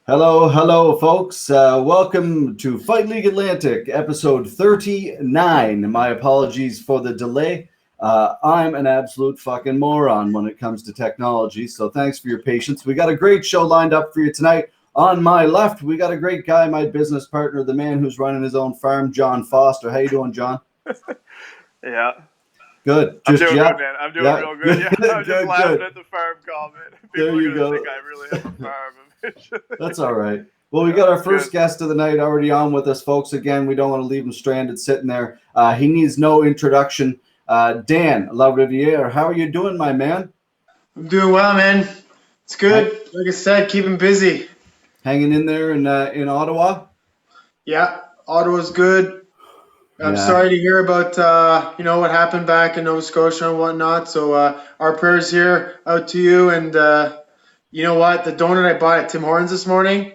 Hello, hello, folks. Welcome to Fight League Atlantic, episode 39. My apologies for the delay. I'm an absolute fucking moron when it comes to technology, so thanks for your patience. We got a great show lined up for you tonight. On my left, we got a great guy, my business partner, the man who's running his own farm, John Foster. How you doing, John? Yeah. Good. I'm doing good, man. I'm doing real good. Yeah, I was just laughing at the farm comment. People There you are going to go. think I really have a farm eventually. That's all right. Well, we got our first guest of the night already on with us, folks. Again, we don't want to leave him stranded sitting there. He needs no introduction. Dan Lariviere, how are you doing, my man? I'm doing well, man. It's good. Like I said, keeping busy. Hanging in there in Ottawa? Yeah, Ottawa's good. I'm sorry to hear about what happened back in Nova Scotia and whatnot. So our prayers here out to you. And you know what? The donut I bought at Tim Hortons this morning,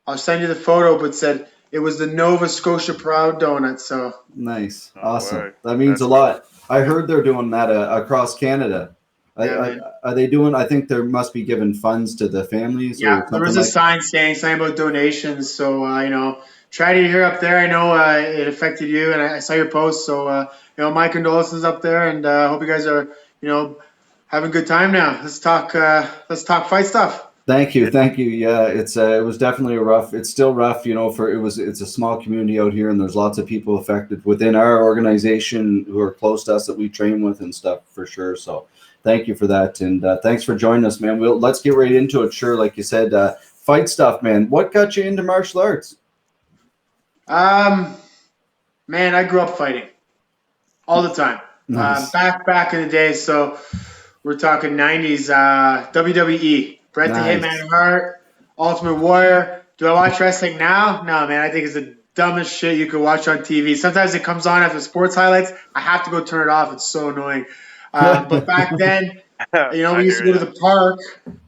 I'll send you the photo, but said it was the Nova Scotia Proud donut. So nice, awesome. Right. That means a lot. I heard they're doing that across Canada. Are they doing? I think there must be giving funds to the families. Yeah, there was a sign saying something about donations. So try to hear up there. I know it affected you, and I saw your post. So my condolences up there, and hope you guys are having a good time now. Let's talk fight stuff. Thank you. Yeah, it was definitely it's still rough, it's a small community out here, and there's lots of people affected within our organization who are close to us that we train with and stuff for sure. So thank you for that, and thanks for joining us, man. Let's get right into it. Sure, like you said, fight stuff, man. What got you into martial arts? Man, I grew up fighting all the time. Nice. Back in the day, so we're talking 90s, WWE. Bret the Hitman Hart, Ultimate Warrior. Do I watch wrestling now? No, man. I think it's the dumbest shit you could watch on TV. Sometimes it comes on after sports highlights. I have to go turn it off. It's so annoying. But back then, we used to go to the park,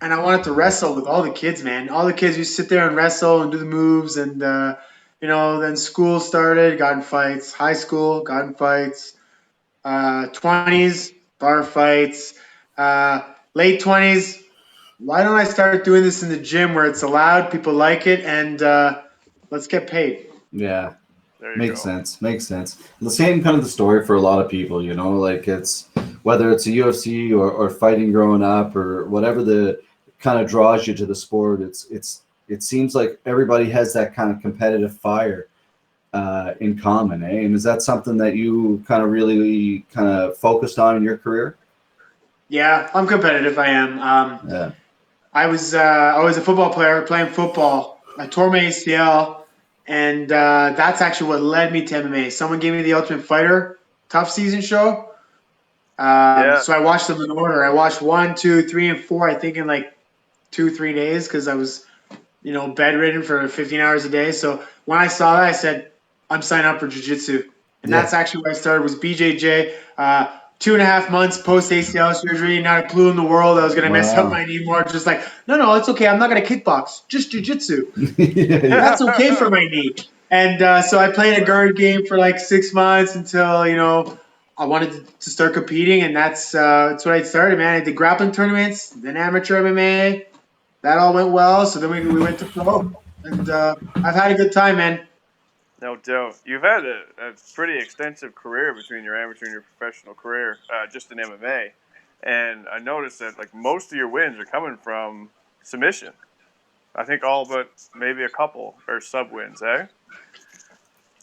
and I wanted to wrestle with all the kids, man. All the kids used to sit there and wrestle and do the moves, and then school started, got in fights. High school, got in fights. 20s, bar fights. Late 20s. Why don't I start doing this in the gym where it's allowed, people like it, and let's get paid. Yeah, makes sense. The same kind of the story for a lot of people, like it's whether it's a UFC or fighting growing up or whatever the kind of draws you to the sport. It seems like everybody has that kind of competitive fire in common, eh? And is that something that you kind of really kind of focused on in your career? Yeah, I'm competitive. I am. Yeah. I was a football player playing football. I tore my ACL, and that's actually what led me to MMA. Someone gave me the Ultimate Fighter Tough Season show. So I watched them in order. I watched 1, 2, 3, and 4. I think in like 2-3 days because I was, bedridden for 15 hours a day. So when I saw that, I said, I'm signing up for jiu-jitsu. And that's actually where I started was BJJ. 2.5 months post ACL surgery, not a clue in the world I was going to mess up my knee more. Just like, no, it's okay. I'm not going to kickbox, just jiu-jitsu. That's okay for my knee. And so I played a guard game for like 6 months until, I wanted to start competing. And that's what I started, man. I did grappling tournaments, then amateur MMA. That all went well. So then we went to pro. And I've had a good time, man. No doubt. You've had a pretty extensive career between your amateur and your professional career, just in MMA. And I noticed that like most of your wins are coming from submission. I think all but maybe a couple are sub wins, eh?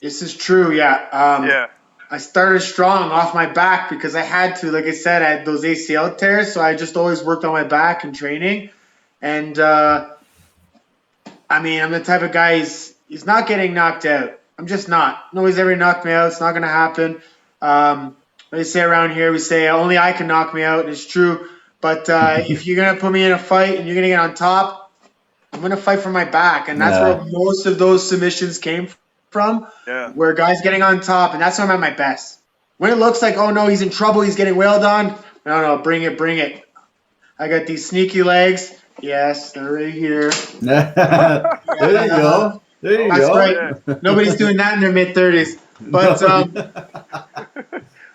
This is true, yeah. I started strong off my back because I had to. Like I said, I had those ACL tears, so I just always worked on my back in training. And I'm the type of guy he's not getting knocked out. I'm just not. Nobody's ever knocked me out. It's not going to happen. They say around here, we say only I can knock me out, and it's true. But if you're going to put me in a fight and you're going to get on top, I'm going to fight for my back. And that's where most of those submissions came from, where guys getting on top, and that's when I'm at my best. When it looks like, oh, no, he's in trouble, he's getting wailed on, no, bring it. I got these sneaky legs. Yes, they're right here. There you go. That's right. Nobody's doing that in their mid-30s. But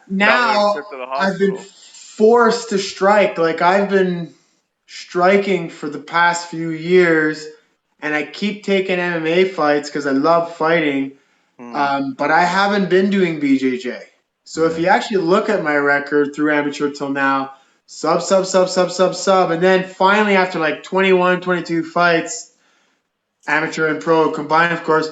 now I've been forced to strike. Like I've been striking for the past few years and I keep taking MMA fights because I love fighting. But I haven't been doing BJJ. So if you actually look at my record through amateur till now, sub, and then finally after like 21, 22 fights, amateur and pro combined, of course,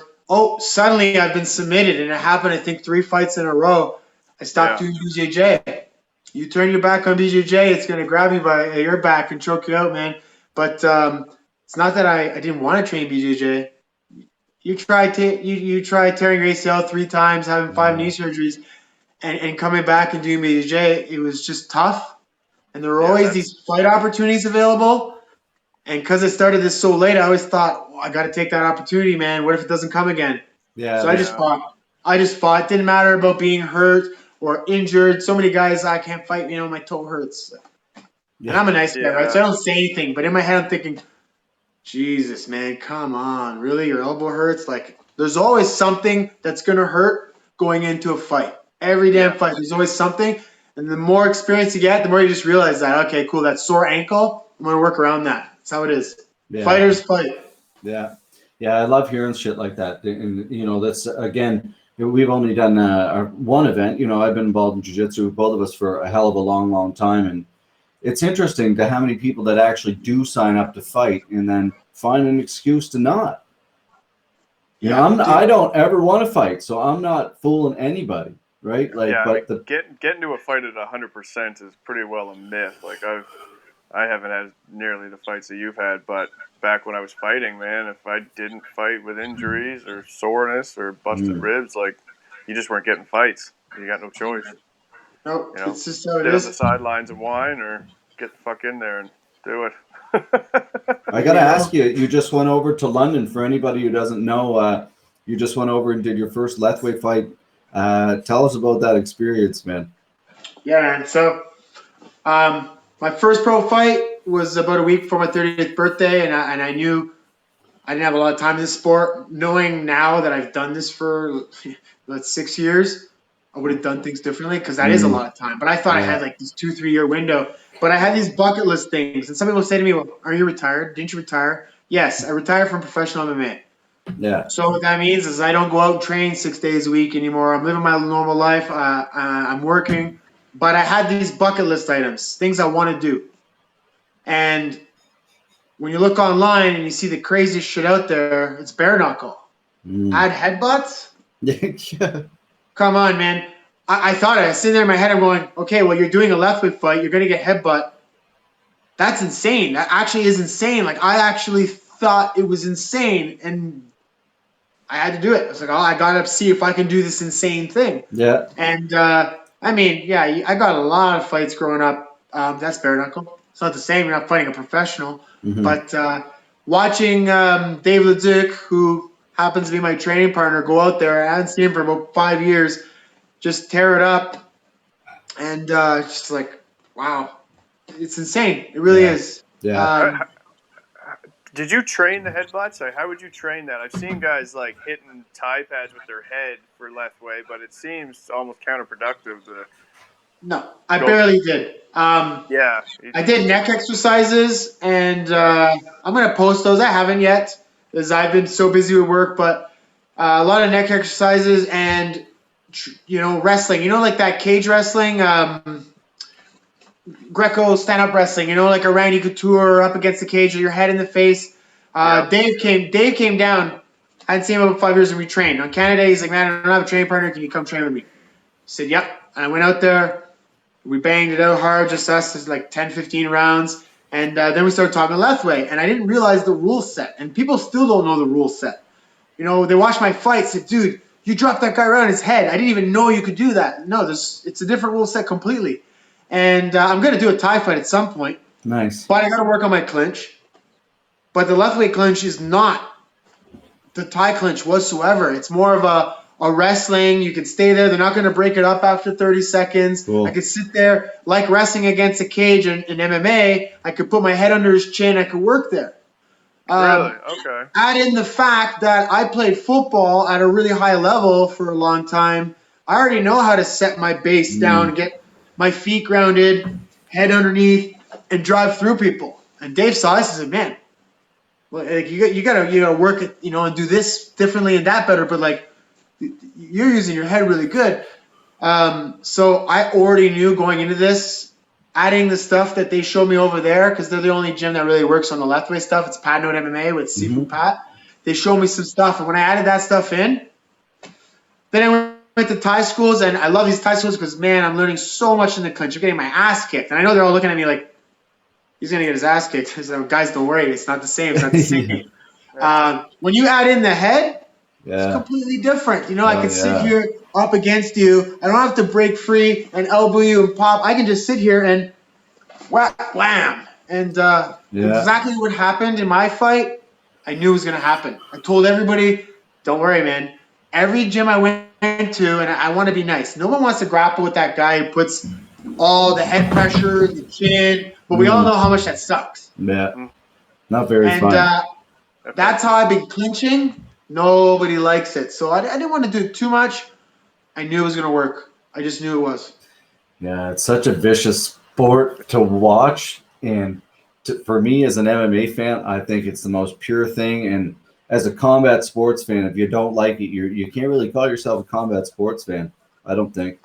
suddenly I've been submitted, and it happened, I think, 3 fights in a row. I stopped doing BJJ. You turn your back on BJJ, it's going to grab you by your back and choke you out, man. But it's not that I didn't want to train BJJ. You try tearing your ACL 3 times, having 5 knee surgeries, and coming back and doing BJJ. It was just tough, and there were always these fight opportunities available. And because I started this so late, I always thought, I got to take that opportunity, man. What if it doesn't come again? Yeah. So I just fought. It didn't matter about being hurt or injured. So many guys, I can't fight. My toe hurts. And I'm a nice guy, right? So I don't say anything. But in my head, I'm thinking, Jesus, man, come on. Really? Your elbow hurts? Like, there's always something that's going to hurt going into a fight. Every damn fight, there's always something. And the more experience you get, the more you just realize that, okay, cool, that sore ankle, I'm going to work around that. That's how it is. Yeah. Fighters fight. Yeah. Yeah, I love hearing shit like that. And, that's, again, we've only done one event. I've been involved in jiu-jitsu, both of us, for a hell of a long, long time. And it's interesting to how many people that actually do sign up to fight and then find an excuse to not. I don't ever want to fight, so I'm not fooling anybody, right? Getting to a fight at 100% is pretty well a myth. Like I haven't had nearly the fights that you've had, but back when I was fighting, man, if I didn't fight with injuries or soreness or busted ribs, like, you just weren't getting fights. You got no choice. Nope, it's just how it sit is. on the sidelines and whine, or get the fuck in there and do it. I got to ask you, you just went over to London. For anybody who doesn't know, you just went over and did your first Lethwei fight. Tell us about that experience, man. Yeah, man. So my first pro fight was about a week before my 30th birthday, and I knew I didn't have a lot of time in this sport. Knowing now that I've done this for about 6 years, I would have done things differently, because that is a lot of time. But I thought I had like this 2-3 year window. But I had these bucket list things, and some people say to me, well, are you retired? Didn't you retire? Yes, I retired from Professional MMA. Yeah. So what that means is I don't go out and train 6 days a week anymore. I'm living my normal life. I'm working. But I had these bucket list items, things I want to do. And when you look online and you see the craziest shit out there, it's bare knuckle. Add headbutts? Yeah. Come on, man. I thought it. I was sitting there in my head. I'm going, okay, well, you're doing a Lethwei fight. You're going to get headbutt. That's insane. That actually is insane. Like, I actually thought it was insane, and I had to do it. I was like, I got to see if I can do this insane thing. Yeah. And, I got a lot of fights growing up. That's bare knuckle. It's not the same. You're not fighting a professional. Mm-hmm. But watching Dave Leduc, who happens to be my training partner, go out there, I hadn't seen him for about 5 years, just tear it up, and just like, wow, it's insane. It really is. Yeah. Did you train the headbutts? Like, how would you train that? I've seen guys like hitting tie pads with their head for Lethwei, but it seems almost counterproductive. No, I barely did. I did neck exercises, and I'm gonna post those. I haven't yet, because I've been so busy with work. But a lot of neck exercises and wrestling. Like that cage wrestling, Greco stand-up wrestling. Like a Randy Couture up against the cage with your head in the face. Dave came down. I hadn't seen him in about 5 years, and we trained. On Canada, he's like, man, I don't have a training partner. Can you come train with me? I said, yep. And I went out there. We banged it out hard, just us, like 10, 15 rounds. And then we started talking Lethwei. And I didn't realize the rule set. And people still don't know the rule set. They watch my fights. Said, dude, you dropped that guy right on his head. I didn't even know you could do that. No, it's a different rule set completely. And I'm going to do a Thai fight at some point. Nice. But I got to work on my clinch. But the Lethwei clinch is not the Thai clinch whatsoever. It's more of a wrestling. You can stay there. They're not going to break it up after 30 seconds. Cool. I could sit there like wrestling against a cage in MMA. I could put my head under his chin. I could work there. Really? Okay. Add in the fact that I played football at a really high level for a long time. I already know how to set my base down, get my feet grounded, head underneath, and drive through people. And Dave saw this and said, man, Well, like you gotta work it, and do this differently and that better. But like you're using your head really good. So I already knew going into this, adding the stuff that they showed me over there, because they're the only gym that really works on the Lethwei stuff. It's Pad Note MMA with Sifu Pat. They showed me some stuff, and when I added that stuff in, then I went to Thai schools, and I love these Thai schools because, man, I'm learning so much in the clinch. I'm getting my ass kicked, and I know they're all looking at me like, he's gonna get his ass kicked. So, guys, don't worry, it's not the same. It's not the same. When you add in the head, it's completely different. I can sit here up against you. I don't have to break free and elbow you and pop. I can just sit here and wham. And exactly what happened in my fight, I knew was going to happen. I told everybody, don't worry, man. Every gym I went to, and I want to be nice. No one wants to grapple with that guy who puts all the head pressure, the chin. But we all know how much that sucks. Yeah. Not very fun. And that's how I've been clinching. Nobody likes it. So I didn't want to do too much. I knew it was going to work. I just knew it was. Yeah, it's such a vicious sport to watch. And for me as an MMA fan, I think it's the most pure thing. And as a combat sports fan, if you don't like it, you can't really call yourself a combat sports fan, I don't think.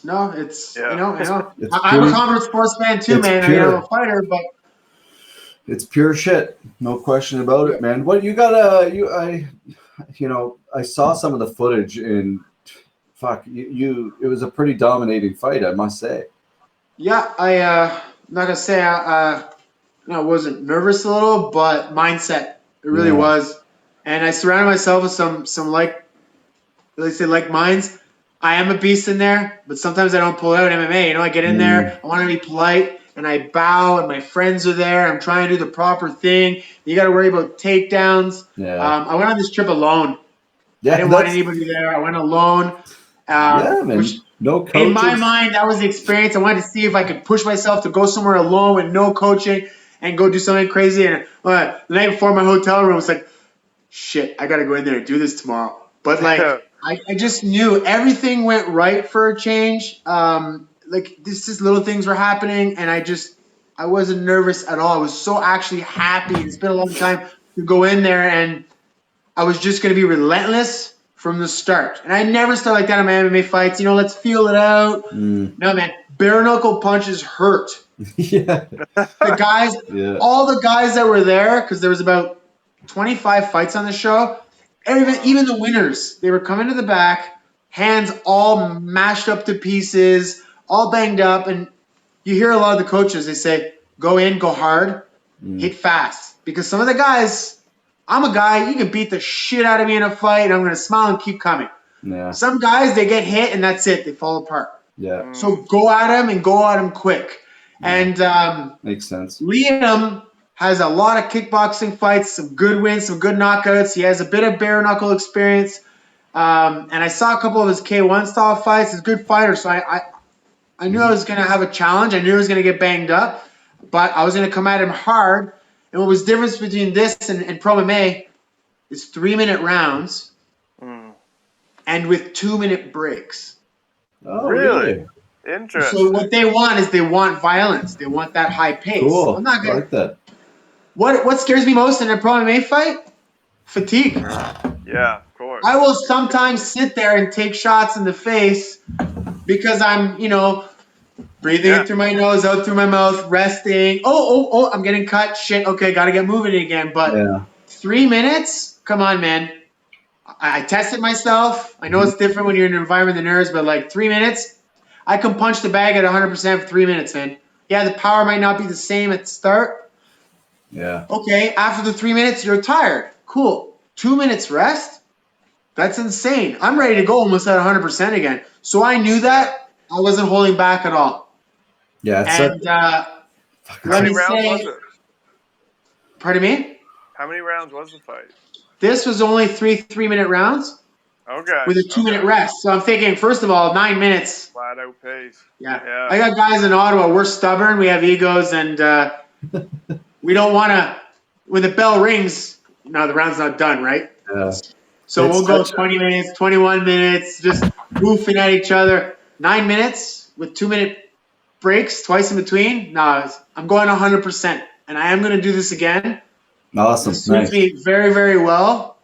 No, it's, Yeah. I'm a combat sports fan too, man. I'm a fighter, but. It's pure shit, no question about it, man. What you got? I saw some of the footage, and it was a pretty dominating fight, I must say. Yeah, I'm not gonna say I wasn't nervous a little, but mindset it really was, and I surrounded myself with some like minds. I am a beast in there, but sometimes I don't pull out MMA. I get in there, I want to be polite. And I bow, and my friends are there. I'm trying to do the proper thing. You got to worry about takedowns. Yeah. I went on this trip alone. Yeah, I didn't want anybody there. I went alone. Man. No coaches. In my mind, that was the experience. I wanted to see if I could push myself to go somewhere alone with no coaching and go do something crazy. And the night before, my hotel room was like, shit, I got to go in there and do this tomorrow. But I just knew everything went right for a change. Just little things were happening, and I wasn't nervous at all. I was so actually happy. It's been a long time to go in there, and I was just going to be relentless from the start. And I never start like that in my MMA fights. Let's feel it out. No, man. Bare knuckle punches hurt. Yeah. The guys, all the guys that were there, because there was about 25 fights on the show, even the winners, they were coming to the back, hands all mashed up to pieces, all banged up, and you hear a lot of the coaches, they say, go in, go hard, hit fast. Because some of the guys, I'm a guy, you can beat the shit out of me in a fight, and I'm going to smile and keep coming. Yeah. Some guys, they get hit, and that's it. They fall apart. Yeah. So go at them, and go at them quick. Yeah. And makes sense. Liam has a lot of kickboxing fights, some good wins, some good knockouts. He has a bit of bare knuckle experience. And I saw a couple of his K1 style fights. He's a good fighter, so I knew I was going to have a challenge. I knew I was going to get banged up, but I was going to come at him hard. And what was the difference between this and Pro MMA is 3-minute rounds and with 2-minute breaks. Oh, really? Interesting. So what they want is they want violence. They want that high pace. Cool. I'm not gonna, I like that. What scares me most in a Pro MMA fight? Fatigue. Yeah, of course. I will sometimes sit there and take shots in the face because I'm, breathing in through my nose, out through my mouth, resting. Oh, I'm getting cut. Shit. Okay, got to get moving again. But 3 minutes? Come on, man. I tested myself. I know it's different when you're in an environment that nerves, but 3 minutes, I can punch the bag at 100% for 3 minutes, man. Yeah, the power might not be the same at the start. Yeah. Okay, after the 3 minutes, you're tired. Cool. 2 minutes rest? That's insane. I'm ready to go almost at 100% again. So I knew that. I wasn't holding back at all. Yeah. And how many rounds was it? Pardon me? How many rounds was the fight? This was only 3-minute rounds. Okay. With a 2-minute rest. So I'm thinking, first of all, 9 minutes. Flat out pace. Yeah. I got guys in Ottawa. We're stubborn. We have egos, and we don't want to. When the bell rings, no, the round's not done, right? Yeah. So we'll go 20 minutes, 21 minutes, just goofing at each other. 9 minutes with 2-minute breaks twice in between. No, I'm going 100%, and I am going to do this again. Awesome. It suits me very, very well.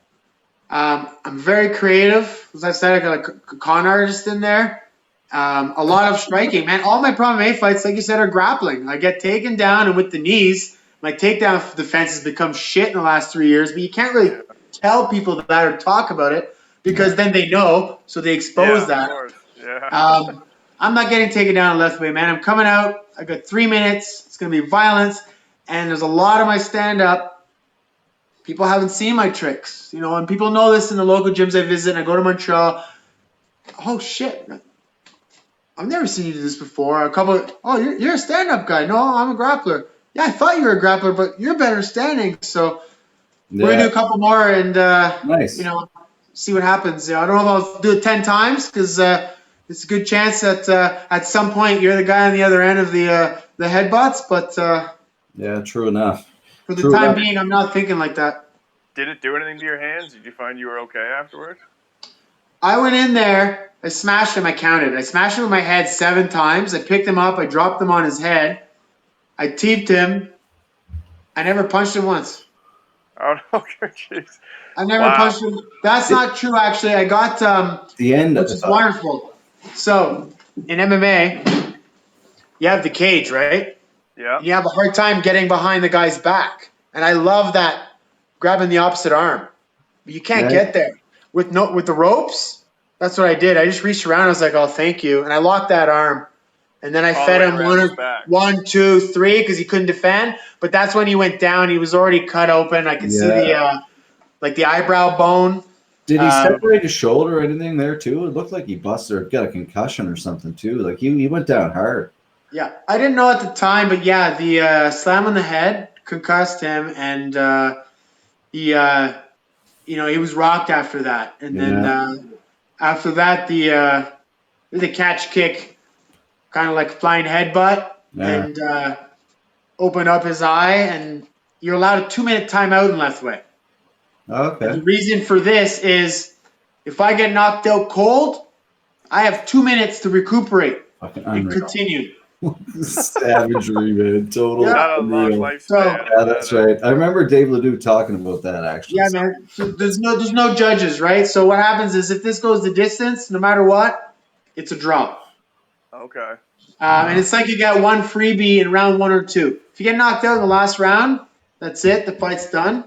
I'm very creative. As I said, I got a con artist in there. A lot of striking, man. All my Pro MMA fights, like you said, are grappling. I get taken down, and with the knees, my takedown defense has become shit in the last 3 years. But you can't really tell people that or talk about it because then they know, so they expose that. Of course. Yeah. I'm not getting taken down in Lethwei, man. I'm coming out. I got 3 minutes. It's going to be violence. And there's a lot of my stand-up. People haven't seen my tricks, and people know this in the local gyms I visit. And I go to Montreal. Oh, shit. I've never seen you do this before. You're a stand-up guy. No, I'm a grappler. Yeah, I thought you were a grappler, but you're better standing. So we're going to do a couple more and, nice. See what happens. I don't know if I'll do it 10 times because it's a good chance that at some point you're the guy on the other end of the headbutts. But yeah, true enough. For the time being, I'm not thinking like that. Did it do anything to your hands? Did you find you were okay afterwards? I went in there. I smashed him. I counted. I smashed him with my head 7 times. I picked him up. I dropped him on his head. I teeped him. I never punched him once. Oh, okay, jeez. I never punched him. That's not true, actually. I got the end, which is wonderful. So in MMA, you have the cage, right? Yeah. And you have a hard time getting behind the guy's back, and I love that grabbing the opposite arm. But you can't get there with the ropes. That's what I did. I just reached around. I was like, "Oh, thank you," and I locked that arm. And then I fed him 1, 2, 3 because he couldn't defend. But that's when he went down. He was already cut open. I could see the eyebrow bone. Did he separate his shoulder or anything there too? It looked like he busted or got a concussion or something too. Like he went down hard. Yeah, I didn't know at the time, but yeah, the slam on the head concussed him, and he was rocked after that. And then after that, the catch kick, kind of like flying headbutt, and opened up his eye, and you're allowed a 2-minute timeout in Lethwei. Okay. And the reason for this is if I get knocked out cold, I have 2 minutes to recuperate and continue. Savagery, man. Total. Yeah, that's right. I remember Dave Ledoux talking about that, actually. Yeah, man. So there's no judges, right? So what happens is if this goes the distance, no matter what, it's a draw. Okay. And it's like you got one freebie in round 1 or 2. If you get knocked out in the last round, that's it. The fight's done.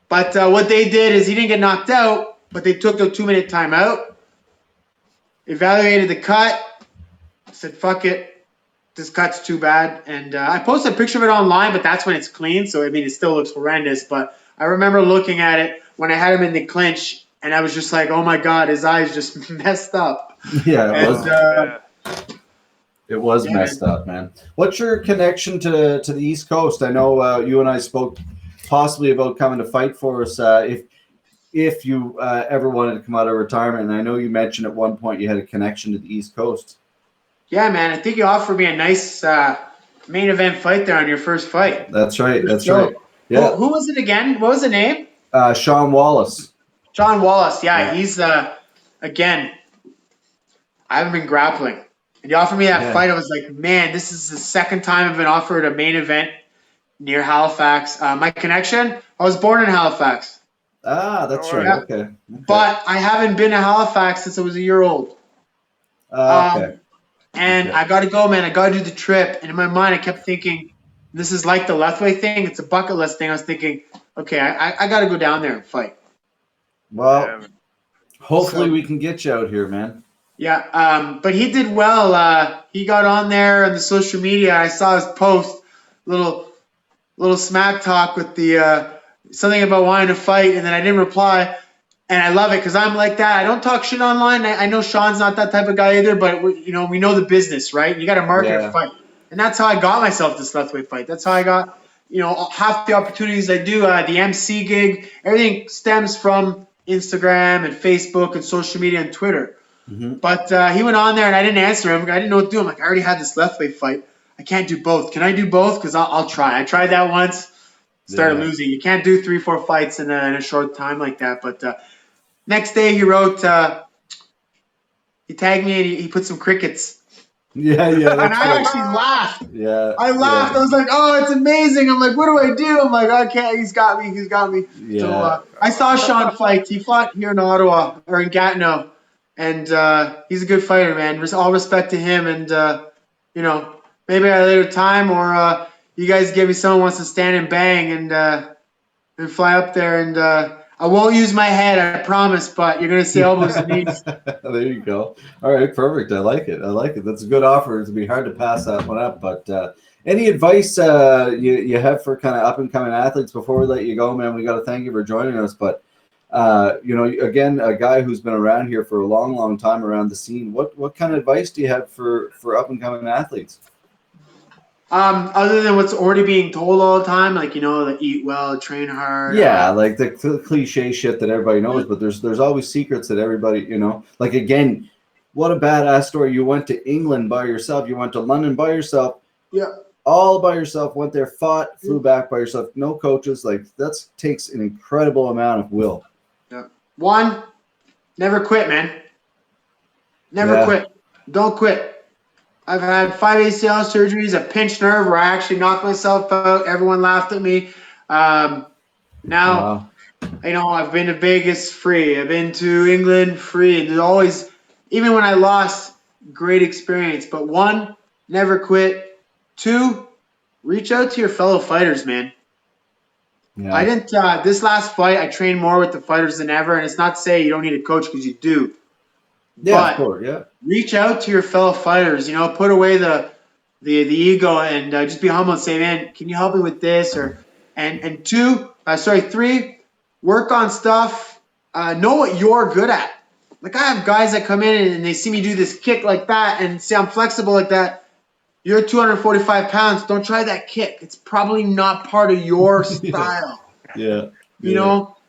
But what they did is he didn't get knocked out, but they took a 2-minute timeout, evaluated the cut, said, fuck it. This cut's too bad. And I posted a picture of it online, but that's when it's clean. So, I mean, it still looks horrendous. But I remember looking at it when I had him in the clinch, and I was just like, oh, my God, his eyes just messed up. Yeah, it was messed up, man. What's your connection to the East Coast? I know you and I spoke possibly about coming to fight for us if you ever wanted to come out of retirement. And I know you mentioned at one point you had a connection to the East Coast. Yeah, man. I think you offered me a nice main event fight there on your first fight. That's right. That's right. Yeah. Who was it again? What was the name? Sean Wallace. John Wallace. Yeah. He's, again, I haven't been grappling. And you offered me that fight. I was like, man, this is the second time I've been offered a main event near Halifax. My connection, I was born in Halifax. Ah, that's right. Yeah. Okay. But I haven't been to Halifax since I was a year old. Okay. And I got to go, man. I got to do the trip. And in my mind, I kept thinking, this is like the Lethwei thing. It's a bucket list thing. I was thinking, okay, I got to go down there and fight. Well, hopefully we can get you out here, man. Yeah, but he did well. He got on there on the social media. I saw his post, little smack talk with the something about wanting to fight, and then I didn't reply. And I love it because I'm like that. I don't talk shit online. I know Sean's not that type of guy either, but we know the business, right? You got to market a fight, and that's how I got myself this Lethwei fight. That's how I got half the opportunities I do. The MC gig, everything stems from Instagram and Facebook and social media and Twitter. Mm-hmm. But he went on there and I didn't answer him. I didn't know what to do. I'm like, I already had this Lethwei fight. I can't do both. Can I do both? Because I'll try. I tried that once, started losing. You can't do 3-4 fights in a short time like that. But next day he wrote, he tagged me and he put some crickets Yeah. And That's I right. actually laughed. Yeah. I laughed. I was like, "Oh, it's amazing." I'm like, "What do I do?" I'm like, "Okay, he's got me. He's got me." So Yeah. I saw Sean fight. He fought here in Ottawa or in Gatineau, and he's a good fighter, man. All respect to him. And maybe at a later time, or you guys give me someone who wants to stand and bang and fly up there. And I won't use my head, I promise. But you're gonna see elbows and knees. There you go. All right, perfect. I like it. That's a good offer. It'd be hard to pass that one up. But any advice you have for kind of up and coming athletes before we let you go, man? We got to thank you for joining us. But again, a guy who's been around here for a long, long time around the scene. What kind of advice do you have for up and coming athletes? Other than what's already being told all the time, like to eat well, train hard. Yeah, like the cliche shit that everybody knows, but there's always secrets that everybody, like again, what a badass story. You went to England by yourself, you went to London by yourself. Yeah. All by yourself, went there, fought, flew back by yourself, no coaches. Like that takes an incredible amount of will. Yeah. One, never quit, man. Never quit. Don't quit. I've had 5 ACL surgeries, a pinched nerve where I actually knocked myself out. Everyone laughed at me. Now, I've been to Vegas free. I've been to England free. And there's always, even when I lost, great experience. But one, never quit. Two, reach out to your fellow fighters, man. Yeah. I didn't, this last fight, I trained more with the fighters than ever. And it's not to say you don't need a coach, because you do. Yeah, but of course, yeah. Reach out to your fellow fighters. Put away the ego and just be humble and say, "Man, can you help me with this?" And three, work on stuff. Know what you're good at. Like I have guys that come in and they see me do this kick like that and say I'm flexible like that. You're 245 pounds. Don't try that kick. It's probably not part of your style. Yeah.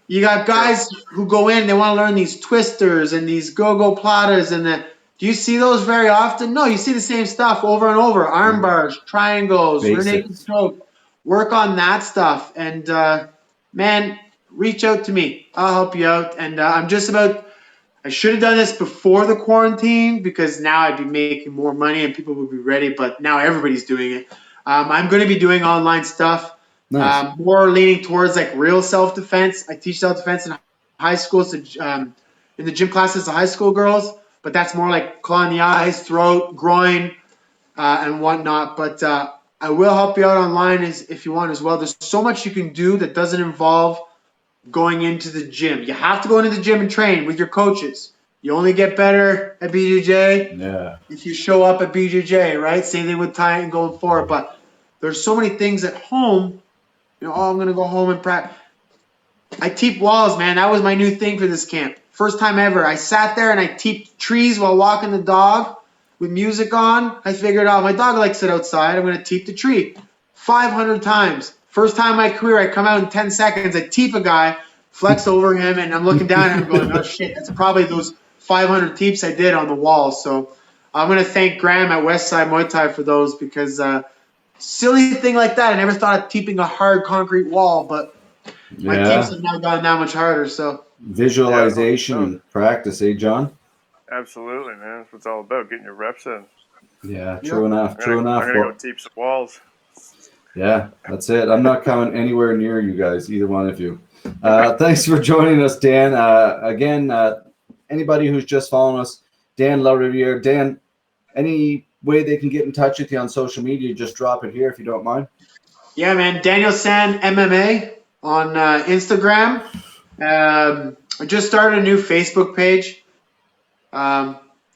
You got guys who go in, they want to learn these twisters and these go-go platas. Do you see those very often? No, you see the same stuff over and over. Arm bars, triangles, rear naked choke. Work on that stuff. And, man, reach out to me. I'll help you out. And I should have done this before the quarantine because now I'd be making more money and people would be ready. But now everybody's doing it. I'm going to be doing online stuff. Nice. More leaning towards like real self-defense. I teach self-defense in high schools, in the gym classes to high school girls, but that's more like claw in the eyes, throat, groin, and whatnot. But I will help you out online if you want as well. There's so much you can do that doesn't involve going into the gym. You have to go into the gym and train with your coaches. You only get better at BJJ if you show up at BJJ, right? Same thing with Ty and going forward. But there's so many things at home. I'm going to go home and practice. I teep walls, man. That was my new thing for this camp. First time ever. I sat there and I teeped trees while walking the dog with music on. I figured out my dog likes it outside. I'm going to teep the tree 500 times. First time in my career, I come out in 10 seconds. I teep a guy, flex over him, and I'm looking down and I'm going, oh, shit. That's probably those 500 teeps I did on the wall. So I'm going to thank Graham at Westside Muay Thai for those because silly thing like that. I never thought of teeping a hard concrete wall, but my teeps have now gotten that much harder. So visualization practice, John? Absolutely, man. That's what it's all about, getting your reps in. Yeah, true enough. I'm gonna go teep some walls. Yeah, that's it. I'm not coming anywhere near you guys, either one of you. Thanks for joining us, Dan. Again, anybody who's just following us, Dan Lariviere. Dan, any way they can get in touch with you on social media, just drop it here if you don't mind. Yeah, man. Daniel San MMA on Instagram. I just started a new Facebook page.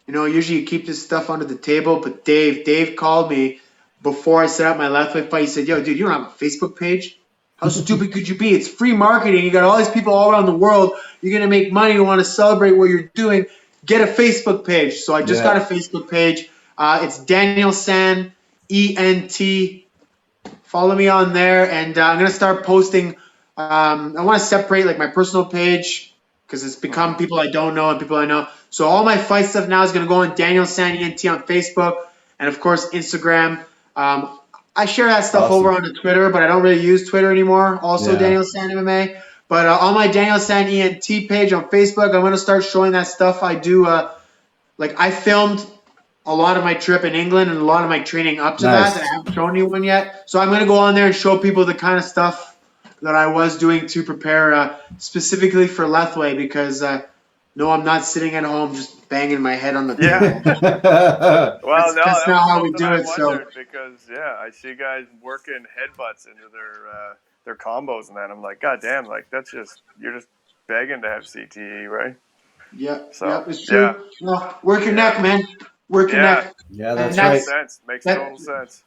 Usually you keep this stuff under the table, but Dave called me before I set up my Lethwei fight. He said, "Yo, dude, you don't have a Facebook page? How stupid could you be? It's free marketing. You got all these people all around the world. You're going to make money. You want to celebrate what you're doing. Get a Facebook page." So I just got a Facebook page. It's Daniel San, ENT. Follow me on there, and I'm going to start posting. I want to separate like my personal page because it's become people I don't know and people I know. So all my fight stuff now is going to go on Daniel San, ENT on Facebook, and of course Instagram. I share that stuff over onto Twitter, but I don't really use Twitter anymore. Also Daniel San MMA. But on my Daniel San ENT page on Facebook, I'm going to start showing that stuff I do. Like I filmed a lot of my trip in England and a lot of my training up to Nice. that I haven't shown you one yet. So I'm going to go on there and show people the kind of stuff that I was doing to prepare specifically for Lethwei because no, I'm not sitting at home just banging my head on the table. Well, That's that not was how we something do I it. So wondered because I see guys working headbutts into their combos and that. I'm like, God damn, like you're just begging to have CTE, right? yeah, So it's true. No, work your neck, man. Work your neck. Yeah, that's And right. Makes total sense.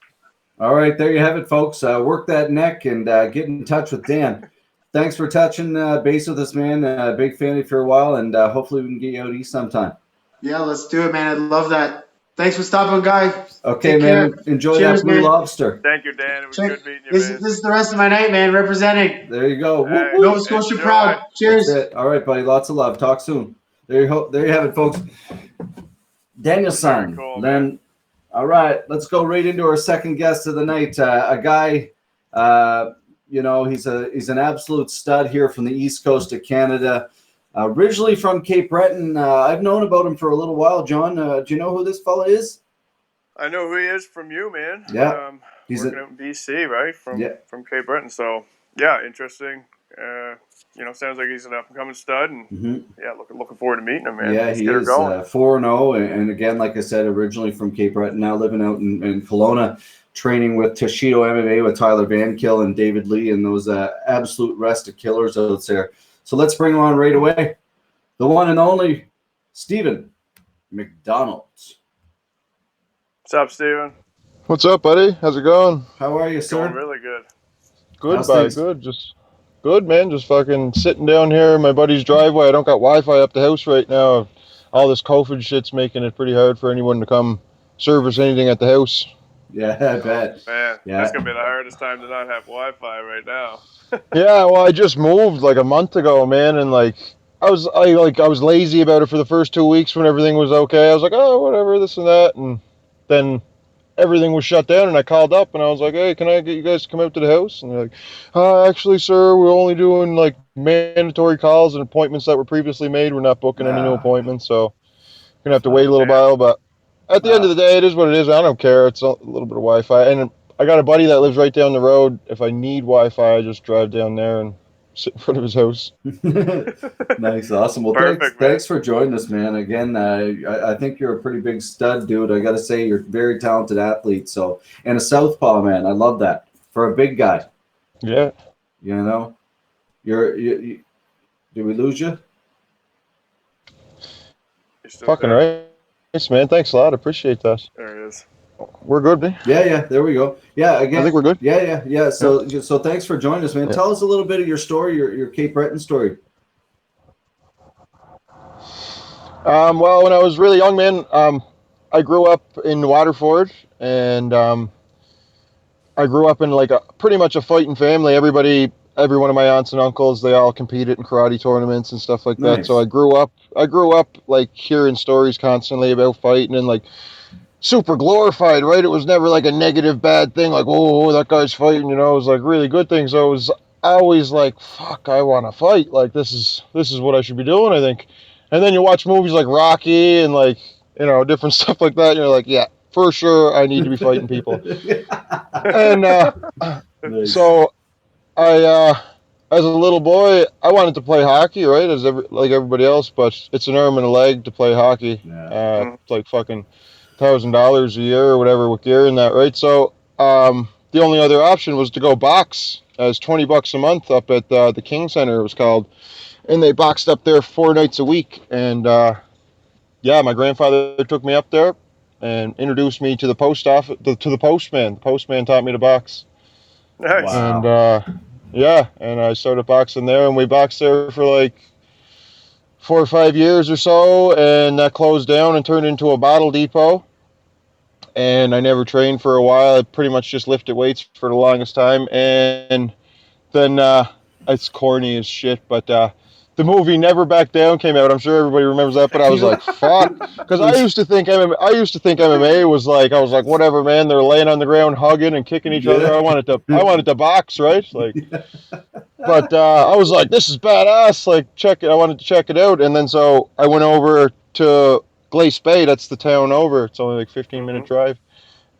All right, there you have it, folks. Work that neck and get in touch with Dan. Thanks for touching base with us, man. Big fan of you for a while, and hopefully we can get you out east sometime. Yeah, let's do it, man. I love that. Thanks for stopping, guys. Okay, Take man. care. Enjoy Cheers, that blue man. lobster. Thank you, Dan. It was good meeting you, This man. is the rest of my night, man. Representing. There you go. Hey, Whoop, Nova whoop. Scotia enjoy. proud. Cheers. That's it. All right, buddy. Lots of love. Talk soon. There you have it, folks. Danielson. Very cool, Then, man. all right, let's go right into our second guest of the night. A guy, he's an absolute stud here from the east coast of Canada. Originally from Cape Breton. I've known about him for a little while. John, do you know who this fella is? I know who he is from you, man. Yeah. He's working out in BC, right? From Cape Breton. So yeah, interesting. Sounds like he's an up and coming stud, and looking forward to meeting him, man. Yeah, Let's he get her is going. 4-0, and again, like I said, originally from Cape Breton, now living out in Kelowna, training with Toshido MMA with Tyler Van Kill and David Lee, and those absolute rest of killers out there. So let's bring him on right away. The one and only Stephen McDonald. What's up, Steven? What's up, buddy? How's it going? How are you, sir? Going really good. Good, How's buddy. things? Good. Just good, man. Just fucking sitting down here in my buddy's driveway. I don't got Wi-Fi up the house right now. All this COVID shit's making it pretty hard for anyone to come service anything at the house. Yeah, I bet. Man, Yeah. that's gonna be the hardest time to not have Wi-Fi right now. Yeah, well, I just moved like a month ago, man, and like I was lazy about it for the first 2 weeks when everything was okay. I was like, oh, whatever, this and that, and then everything was shut down, and I called up and I was like, hey, can I get you guys to come out to the house? And they're like, actually, sir, we're only doing like mandatory calls and appointments that were previously made. We're not booking any new appointments, so we're gonna have to wait a little while. But at the end of the day, it is what it is. I don't care. It's a little bit of Wi-Fi, and I got a buddy that lives right down the road. If I need Wi-Fi, I just drive down there and sit in front of his house. Nice, awesome. Well, Perfect, thanks for joining us, man. Again, I think you're a pretty big stud, dude. I got to say, you're a very talented athlete. So, and a southpaw, man. I love that for a big guy. Yeah. You know, did we lose you? Fucking right. Thanks, man. Thanks a lot. Appreciate that. There he is. We're good, man. Yeah. There we go. Yeah, again. I think we're good. Yeah. So thanks for joining us, man. Yeah. Tell us a little bit of your story, your Cape Breton story. Well, when I was really young, man, I grew up in Waterford, and I grew up in like pretty much a fighting family. Every one of my aunts and uncles, they all competed in karate tournaments and stuff like that. Nice. So I grew up like hearing stories constantly about fighting and like super glorified, right? It was never like a negative bad thing, like, oh, that guy's fighting, it was like really good thing. So it was always like, fuck, I want to fight. Like this is what I should be doing, I think. And then you watch movies like Rocky and like, different stuff like that. And you're like, yeah, for sure, I need to be fighting people. And Nice. so I, as a little boy, I wanted to play hockey, right? Like everybody else, but it's an arm and a leg to play hockey. Yeah. It's like fucking $1,000 a year or whatever with gear and that, right? So the only other option was to go box. It was $20 a month up at the King Center, it was called. And they boxed up there 4 nights a week. And my grandfather took me up there and introduced me to the post office, to the postman. The postman taught me to box. Nice. Wow. And and I started boxing there, and we boxed there for like 4 or 5 years or so, and that closed down and turned into a bottle depot. And I never trained for a while. I pretty much just lifted weights for the longest time. And then it's corny as shit, but the movie Never Back Down came out. I'm sure everybody remembers that, but I was like, fuck, because I used to think MMA was like, I was like, whatever, man. They're laying on the ground, hugging and kicking each other. I wanted to box, right? Like, but I was like, this is badass. Like, I wanted to check it out, and then so I went over to Glace Bay. That's the town over. It's only like 15-minute drive.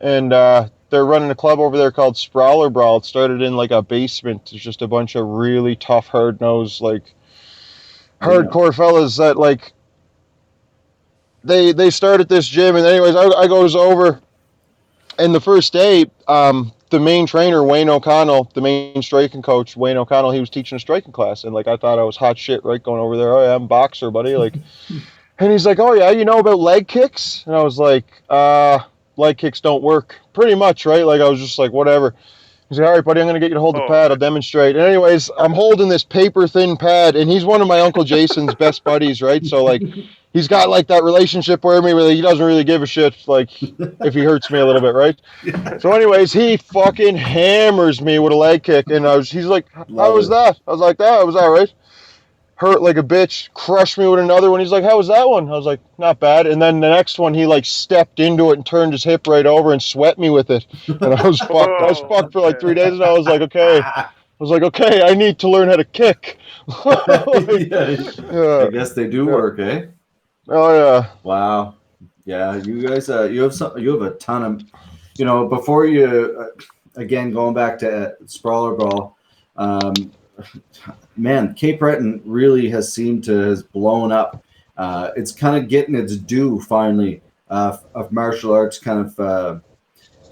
And they're running a club over there called Sprawler Brawl. It started in like a basement. There's just a bunch of really tough, hard-nosed, like hardcore fellas that like they started this gym. And anyways, I goes over, and the first day, the main trainer, Wayne O'Connell, the main striking coach, Wayne O'Connell, he was teaching a striking class. And like I thought I was hot shit, right, going over there. Oh yeah, I'm a boxer, buddy. Like, and he's like, oh yeah, you know about leg kicks? And I was like, leg kicks don't work. Pretty much, right? Like I was just like, whatever. He's like, all right, buddy, I'm going to get you to hold the pad. I'll demonstrate. And anyways, I'm holding this paper thin pad, and he's one of my Uncle Jason's best buddies, right? So like, he's got like that relationship where he doesn't really give a shit, like if he hurts me a little bit, right? So anyways, he fucking hammers me with a leg kick, and he's like, how was that? I was like, that was all right. Hurt like a bitch, crushed me with another one. He's like, how was that one? I was like, not bad. And then the next one, he like stepped into it and turned his hip right over and swept me with it. And I was fucked. I was fucked for like 3 days, and I was like, okay. I need to learn how to kick. I guess they do work, eh? Oh yeah. Wow. Yeah, you guys, you have a ton of, before you, again, going back to Sprawler Brawl, man, Cape Breton really has blown up. It's kind of getting its due finally of martial arts. Kind of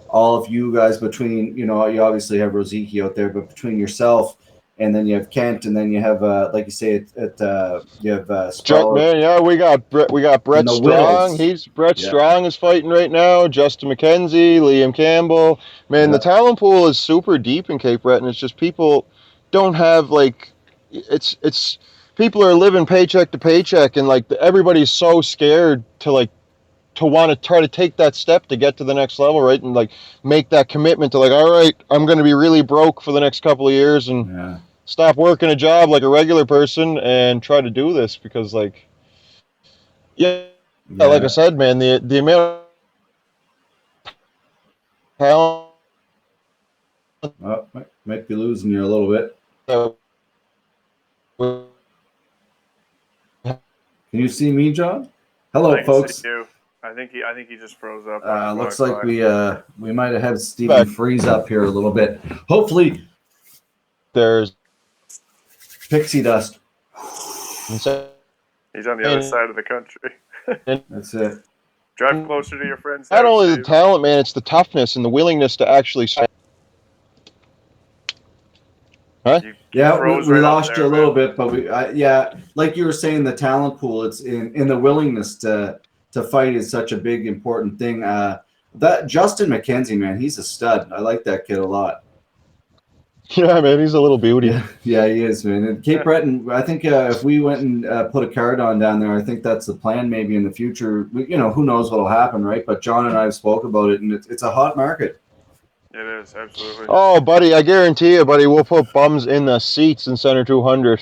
all of you guys between, you obviously have Rosicky out there, but between yourself and then you have Kent, and then you have like you say you have Strong. Yeah, we got Brett Strong. Brett Strong is fighting right now. Justin McKenzie, Liam Campbell. Man, the talent pool is super deep in Cape Breton. It's just people don't have like. It's people are living paycheck to paycheck, and like everybody's so scared to want to try to take that step to get to the next level, right? And like make that commitment to like, all right, I'm going to be really broke for the next couple of years and stop working a job like a regular person and try to do this because like, like I said, man, the amount of talent might be losing you a little bit. Can you see me, John? Hello, folks. I think he just froze up. Looks like we might have had Stephen freeze up here a little bit. Hopefully, there's pixie dust. He's on the other side of the country. That's it. Drive closer to your friends. Not only the talent, man, it's the toughness and the willingness to actually. Huh? We lost you a little bit, but like you were saying, the talent pool, it's in the willingness to fight is such a big important thing. That Justin McKenzie, man, he's a stud. I like that kid a lot. Yeah, man, he's a little beauty. Yeah, he is, man. And Cape Breton, I think if we went and put a card on down there, I think that's the plan. Maybe in the future, who knows what'll happen, right? But John and I have spoke about it, and it's a hot market. It is, absolutely. Oh, buddy, I guarantee you, buddy, we'll put bums in the seats in Center 200.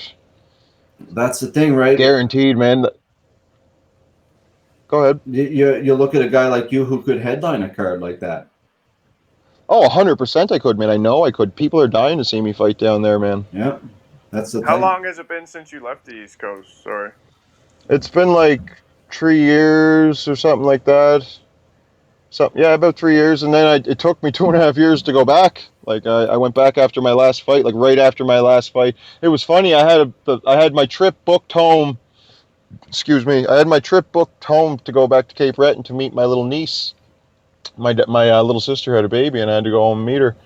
That's the thing, right? Guaranteed, man. Go ahead. You look at a guy like you who could headline a card like that. Oh, 100% I could, man. I know I could. People are dying to see me fight down there, man. Yeah, that's the thing. How long has it been since you left the East Coast? Sorry. It's been like 3 years or something like that. About 3 years, and then it took me 2.5 years to go back. Like I went back after my last fight, like right after my last fight. It was funny. I had my trip booked home. Excuse me. I had my trip booked home to go back to Cape Breton to meet my little niece. My little sister had a baby, and I had to go home and meet her.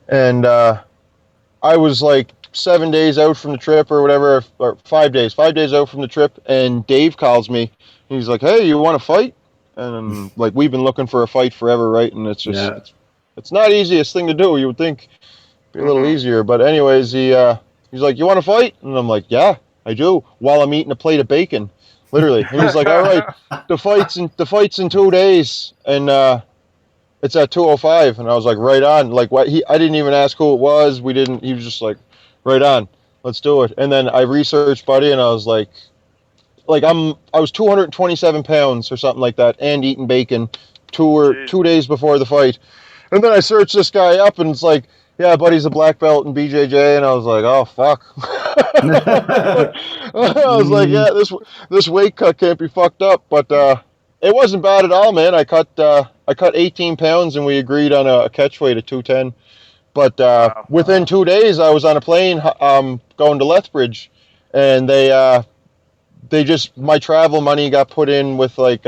And I was like 7 days out from the trip or whatever, or 5 days out from the trip, and Dave calls me. He's like, "Hey, you want to fight?" And like we've been looking for a fight forever, right? And it's just it's not easiest thing to do. You would think it'd be a little easier, but anyways, he's like, "You want to fight?" And I'm like, "Yeah, I do." While I'm eating a plate of bacon, literally. And he's like, "All right, the fight's in 2 days, and it's at 2:05." And I was like, "Right on." Like what? I didn't even ask who it was. We didn't. He was just like, "Right on, let's do it." And then I researched, buddy, and I was like. I was 227 pounds or something like that, and eating bacon 2 days before the fight. And then I searched this guy up, and it's like, yeah, buddy's a black belt in BJJ, and I was like, oh fuck. I was like, yeah, this weight cut can't be fucked up, but It wasn't bad at all, man. I cut 18 pounds, and we agreed on a catch weight of 210. But within 2 days, I was on a plane going to Lethbridge, and they just, my travel money got put in with like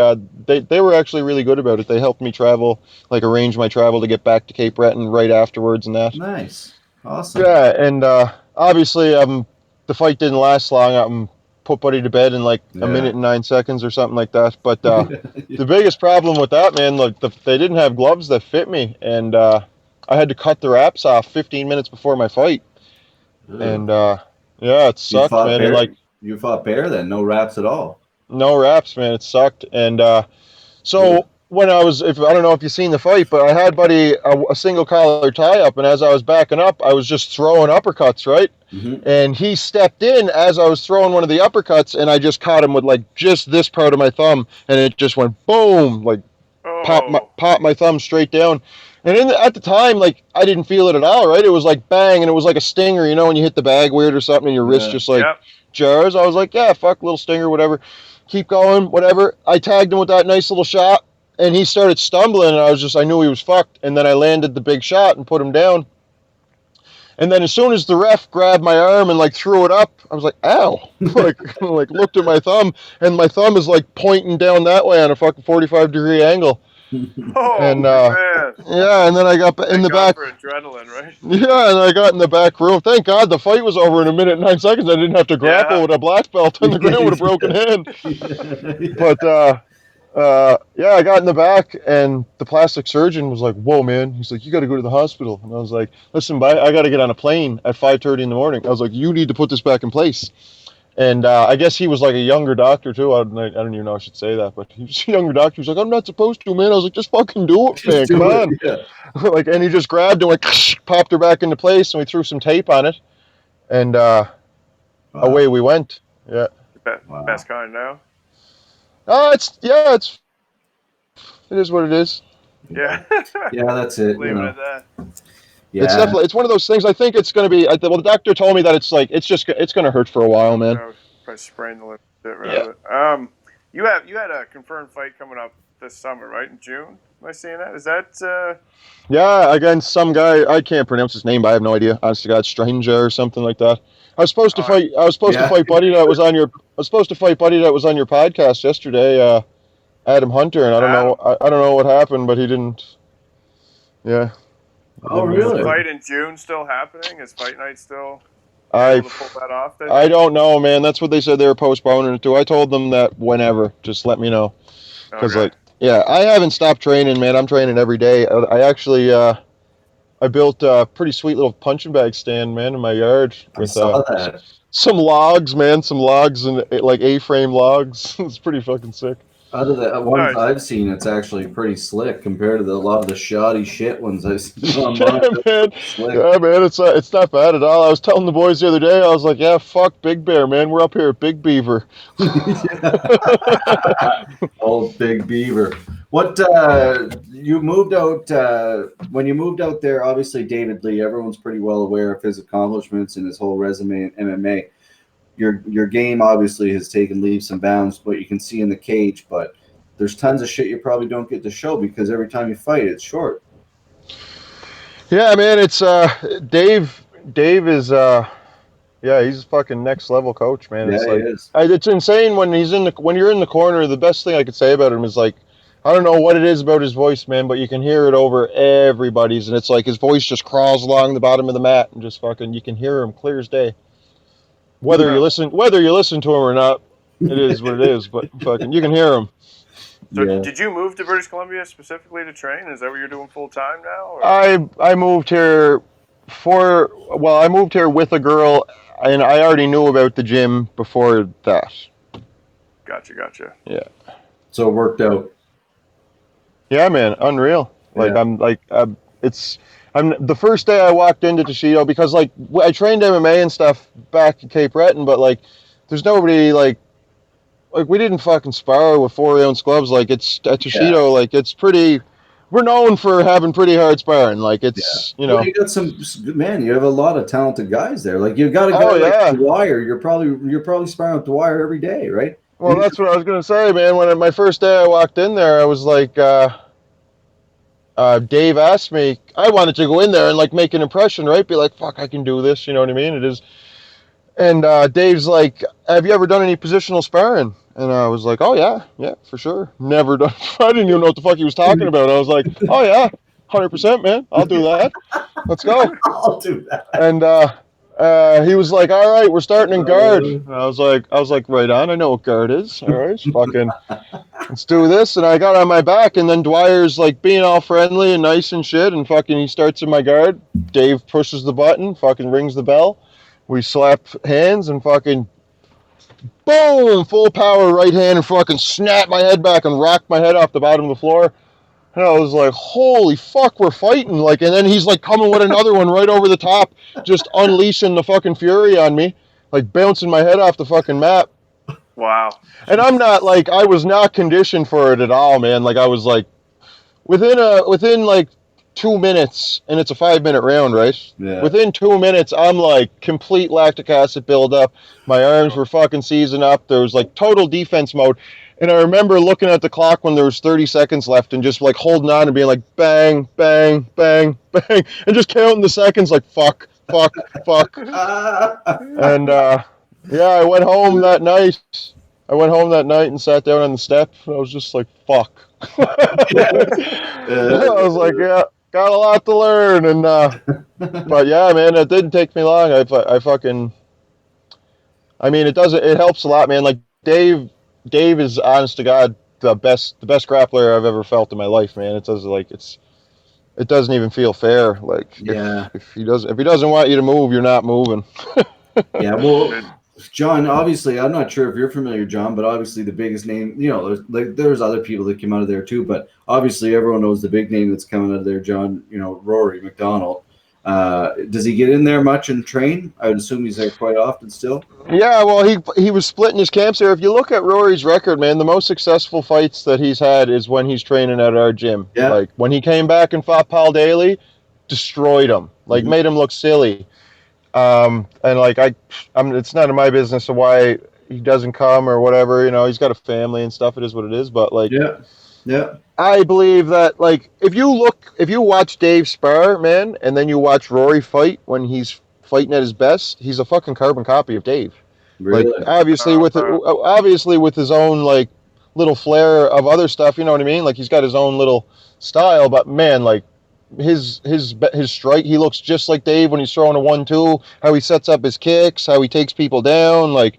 they were actually really good about it. They helped me travel, like arrange my travel to get back to Cape Breton right afterwards and that. Nice. Awesome. Yeah, and obviously the fight didn't last long. Put Buddy to bed in like a minute and 9 seconds or something like that. But the biggest problem with that, man, like they didn't have gloves that fit me, and I had to cut the wraps off 15 minutes before my fight. Ugh. And yeah, it sucked, man. And like, you fought bare then, no wraps at all. no wraps, man. It sucked. And so when I don't know if you've seen the fight, but I had Buddy a single collar tie up, and as I was backing up, I was just throwing uppercuts, right? Mm-hmm. And he stepped in as I was throwing one of the uppercuts, and I just caught him with like just this part of my thumb, and it just went boom, like popped my thumb straight down. And at the time, like, I didn't feel it at all, right? It was like bang, and it was like a stinger, you know, when you hit the bag weird or something, and your wrist just like jars. I was like, yeah, fuck, little stinger, whatever. Keep going, whatever. I tagged him with that nice little shot, and he started stumbling, and I knew he was fucked. And then I landed the big shot and put him down. And then as soon as the ref grabbed my arm and like threw it up, I was like, ow. like looked at my thumb, and my thumb is like pointing down that way on a fucking 45-degree angle. And man. Yeah, and then I got in the back for adrenaline, right? Yeah, and I got in the back room. Thank God the fight was over in a minute and 9 seconds. I didn't have to grapple with a black belt on the ground with a broken hand. But yeah, I got in the back, and the plastic surgeon was like, "Whoa, man!" He's like, "You got to go to the hospital." And I was like, "Listen, I got to get on a plane at 5:30 in the morning." I was like, "You need to put this back in place." And I guess he was like a younger doctor too. I don't even know if I should say that, but he was a younger doctor. He was like, "I'm not supposed to, man." I was like, "Just fucking do it, man. Come on." Yeah. Like, and he just grabbed and like popped her back into place, and we threw some tape on it, and away we went. Yeah. Best kind now. It is what it is. Yeah. Yeah, that's it. Leave it at that. Yeah. It's one of those things. I think it's going to be. Well, the doctor told me that it's going to hurt for a while, man. Probably sprain the lip a bit, right? Yeah. You had a confirmed fight coming up this summer, right? In June. Am I seeing that? Is that? Yeah, against some guy. I can't pronounce his name, but I have no idea. Honest to God, Stranger or something like that. I was supposed to fight. I was supposed to fight Buddy that was on your. I was supposed to fight Buddy that was on your podcast yesterday. Adam Hunter, and I don't know. I don't know what happened, but he didn't. Yeah. Oh, really? Is the fight in June still happening? Is fight night still able to pull that off? I don't know, man. That's what they said they were postponing it to. I told them that whenever, just let me know. Because I haven't stopped training, man. I'm training every day. I actually, I built a pretty sweet little punching bag stand, man, in my yard. I saw that. Some logs, man. Some logs and like A-frame logs. It's pretty fucking sick. Out of the ones I've seen, it's actually pretty slick compared to a lot of the shoddy shit ones I've seen online. Yeah, man, it's not bad at all. I was telling the boys the other day, I was like, yeah, fuck Big Bear, man. We're up here at Big Beaver. Old Big Beaver. What you moved out when you moved out there? Obviously, David Lee. Everyone's pretty well aware of his accomplishments and his whole resume in MMA. Your game obviously has taken leaps and bounds, but you can see in the cage. But there's tons of shit you probably don't get to show because every time you fight, it's short. Yeah, man, it's Dave. Dave is he's a fucking next level coach, man. It's he is. It's insane when you're in the corner. The best thing I could say about him is like, I don't know what it is about his voice, man, but you can hear it over everybody's, and it's like his voice just crawls along the bottom of the mat and just fucking you can hear him clear as day. Whether you listen to him or not, it is what it is. But fucking, you can hear him. So, did you move to British Columbia specifically to train? Is that what you're doing full time now? Or? I moved here I moved here with a girl, and I already knew about the gym before that. Gotcha. Yeah. So it worked out. Yeah, man, unreal. Like I'm the first day I walked into Toshido, because like I trained MMA and stuff back in Cape Breton, but like there's nobody like we didn't fucking spar with 4-ounce gloves. Like it's at Toshido, like it's pretty. We're known for having pretty hard sparring. Like it's you got you have a lot of talented guys there. Like you got to go like Dwyer. You're probably sparring with Dwyer every day, right? Well, that's what I was gonna say, man. When my first day I walked in there, I was like, Dave asked me. I wanted to go in there and like make an impression, right? Be like, fuck, I can do this. You know what I mean? It is. And Dave's like, have you ever done any positional sparring? And I was like, oh yeah, for sure. Never done. I didn't even know what the fuck he was talking about. I was like, oh yeah, 100%, man. I'll do that. Let's go. I'll do that. And he was like, all right, we're starting in guard. And I was like, right on. I know what guard is. All right, fucking, let's do this. And I got on my back, and then Dwyer's like being all friendly and nice and shit, and fucking he starts in my guard. Dave pushes the button, fucking rings the bell. We slap hands and fucking boom, full power right hand, and fucking snap my head back and rock my head off the bottom of the floor. And I was like, holy fuck, we're fighting. Like, and then he's like coming with another one right over the top, just unleashing the fucking fury on me, like bouncing my head off the fucking mat. Wow. And I'm not like, I was not conditioned for it at all, man. Like I was like, within like 2 minutes, and it's a 5-minute round, right? Yeah. Within 2 minutes, I'm like complete lactic acid buildup. My arms were fucking seizing up. There was like total defense mode. And I remember looking at the clock when there was 30 seconds left and just like holding on and being like bang, bang, bang, bang, and just counting the seconds like fuck, fuck, fuck. And yeah, I went home that night. I went home that night and sat down on the step. And I was just like, fuck. I was like, yeah, got a lot to learn. And but yeah, man, it didn't take me long. I mean, it helps a lot, man. Like Dave is, honest to God, the best grappler I've ever felt in my life, man. It doesn't even feel fair. Like, yeah, if he doesn't want you to move, you're not moving. Yeah, well, John, obviously, I'm not sure if you're familiar, John, but obviously the biggest name, there's other people that came out of there too, but obviously everyone knows the big name that's coming out of there, John, Rory Macdonald. Does he get in there much and train? I would assume he's there quite often still. Yeah, well, he was splitting his camps there. If you look at Rory's record, man, the most successful fights that he's had is when he's training at our gym. Yeah. Like when he came back and fought Paul Daly, destroyed him. Like made him look silly. And like it's none of my business of why he doesn't come or whatever. He's got a family and stuff. It is what it is. But like, yeah. I believe that like if you watch Dave spar, man, and then you watch Rory fight when he's fighting at his best, he's a fucking carbon copy of Dave. Really? Like obviously with his own like little flair of other stuff. You know what I mean? Like he's got his own little style. But man, like his strike, he looks just like Dave when he's throwing a 1-2, how he sets up his kicks, how he takes people down, like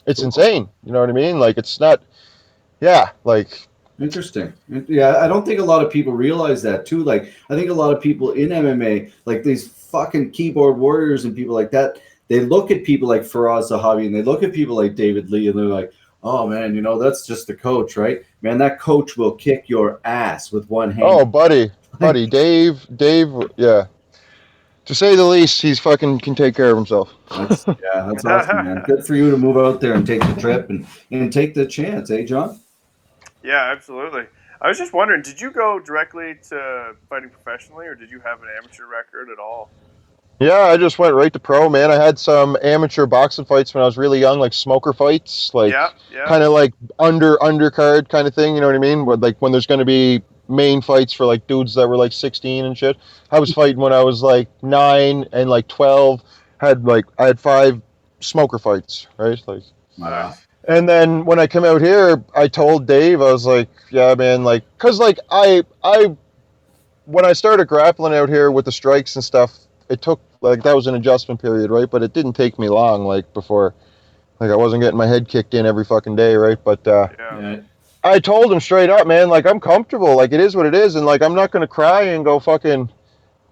it's insane. You know what I mean? Like it's not, yeah, like interesting. Yeah, I don't think a lot of people realize that too. Like I think a lot of people in MMA, like these fucking keyboard warriors and people like that, they look at people like Faraz Zahabi and they look at people like David Lee and they're like, oh man, that's just the coach, right? Man, that coach will kick your ass with one hand. Oh, buddy, Dave, yeah. To say the least, he's fucking can take care of himself. That's awesome, man. Good for you to move out there and take the trip and take the chance, John? Yeah, absolutely. I was just wondering, did you go directly to fighting professionally, or did you have an amateur record at all? Yeah, I just went right to pro, man. I had some amateur boxing fights when I was really young, like smoker fights, like kind of like undercard kind of thing, you know what I mean? Where, like when there's going to be main fights for like dudes that were like 16 and shit. I was fighting when I was like 9 and like 12. I had 5 smoker fights, right? Like, wow. And then when I come out here, I told Dave, I was like, yeah, man, like, cause like when I started grappling out here with the strikes and stuff, it took like that was an adjustment period, right? But it didn't take me long, like before, like I wasn't getting my head kicked in every fucking day, right? But I told him straight up, man, like I'm comfortable, like it is what it is, and like I'm not gonna cry and go fucking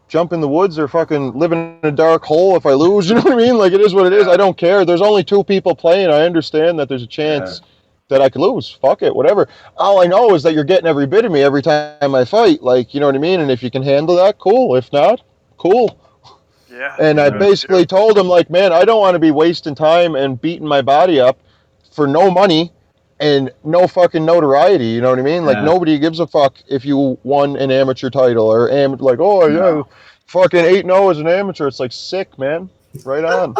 jump in the woods or fucking live in a dark hole if I lose. You know what I mean? Like it is what it is. I don't care. There's only 2 people playing. I understand that there's a chance that I could lose. Fuck it, whatever. All I know is that you're getting every bit of me every time I fight. Like, you know what I mean? And if you can handle that, cool. If not, cool. Yeah. And I basically told him, like, man, I don't want to be wasting time and beating my body up for no money and no fucking notoriety. You know what I mean? Like, nobody gives a fuck if you won an amateur title or like, oh, yeah, fucking 8-0 as an amateur. It's like sick, man. Right on.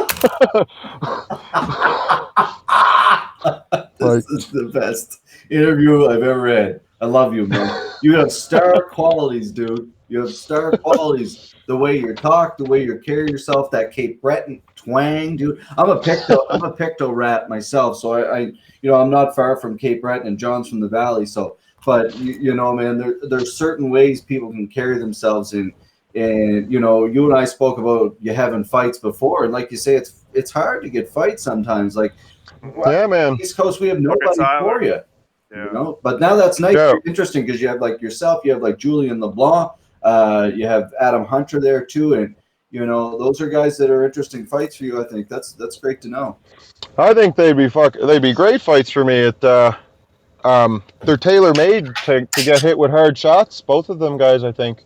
Like, is the best interview I've ever had. I love you, man. You have star qualities, dude. You have star qualities. The way you talk, the way you carry yourself, that Cape Breton twang, dude. I'm a Picto rat myself, so I I'm not far from Cape Breton, and John's from the Valley, so. But man, there's certain ways people can carry themselves in. And you and I spoke about you having fights before, and like you say, it's hard to get fights sometimes. Like, yeah, man. East Coast, we have nobody for you. Yeah. But now that's nice. Yeah. Interesting because you have like yourself, you have like Julian LeBlanc, you have Adam Hunter there too, and those are guys that are interesting fights for you. I think that's great to know. I think they'd be great fights for me. They're tailor made to get hit with hard shots. Both of them guys, I think.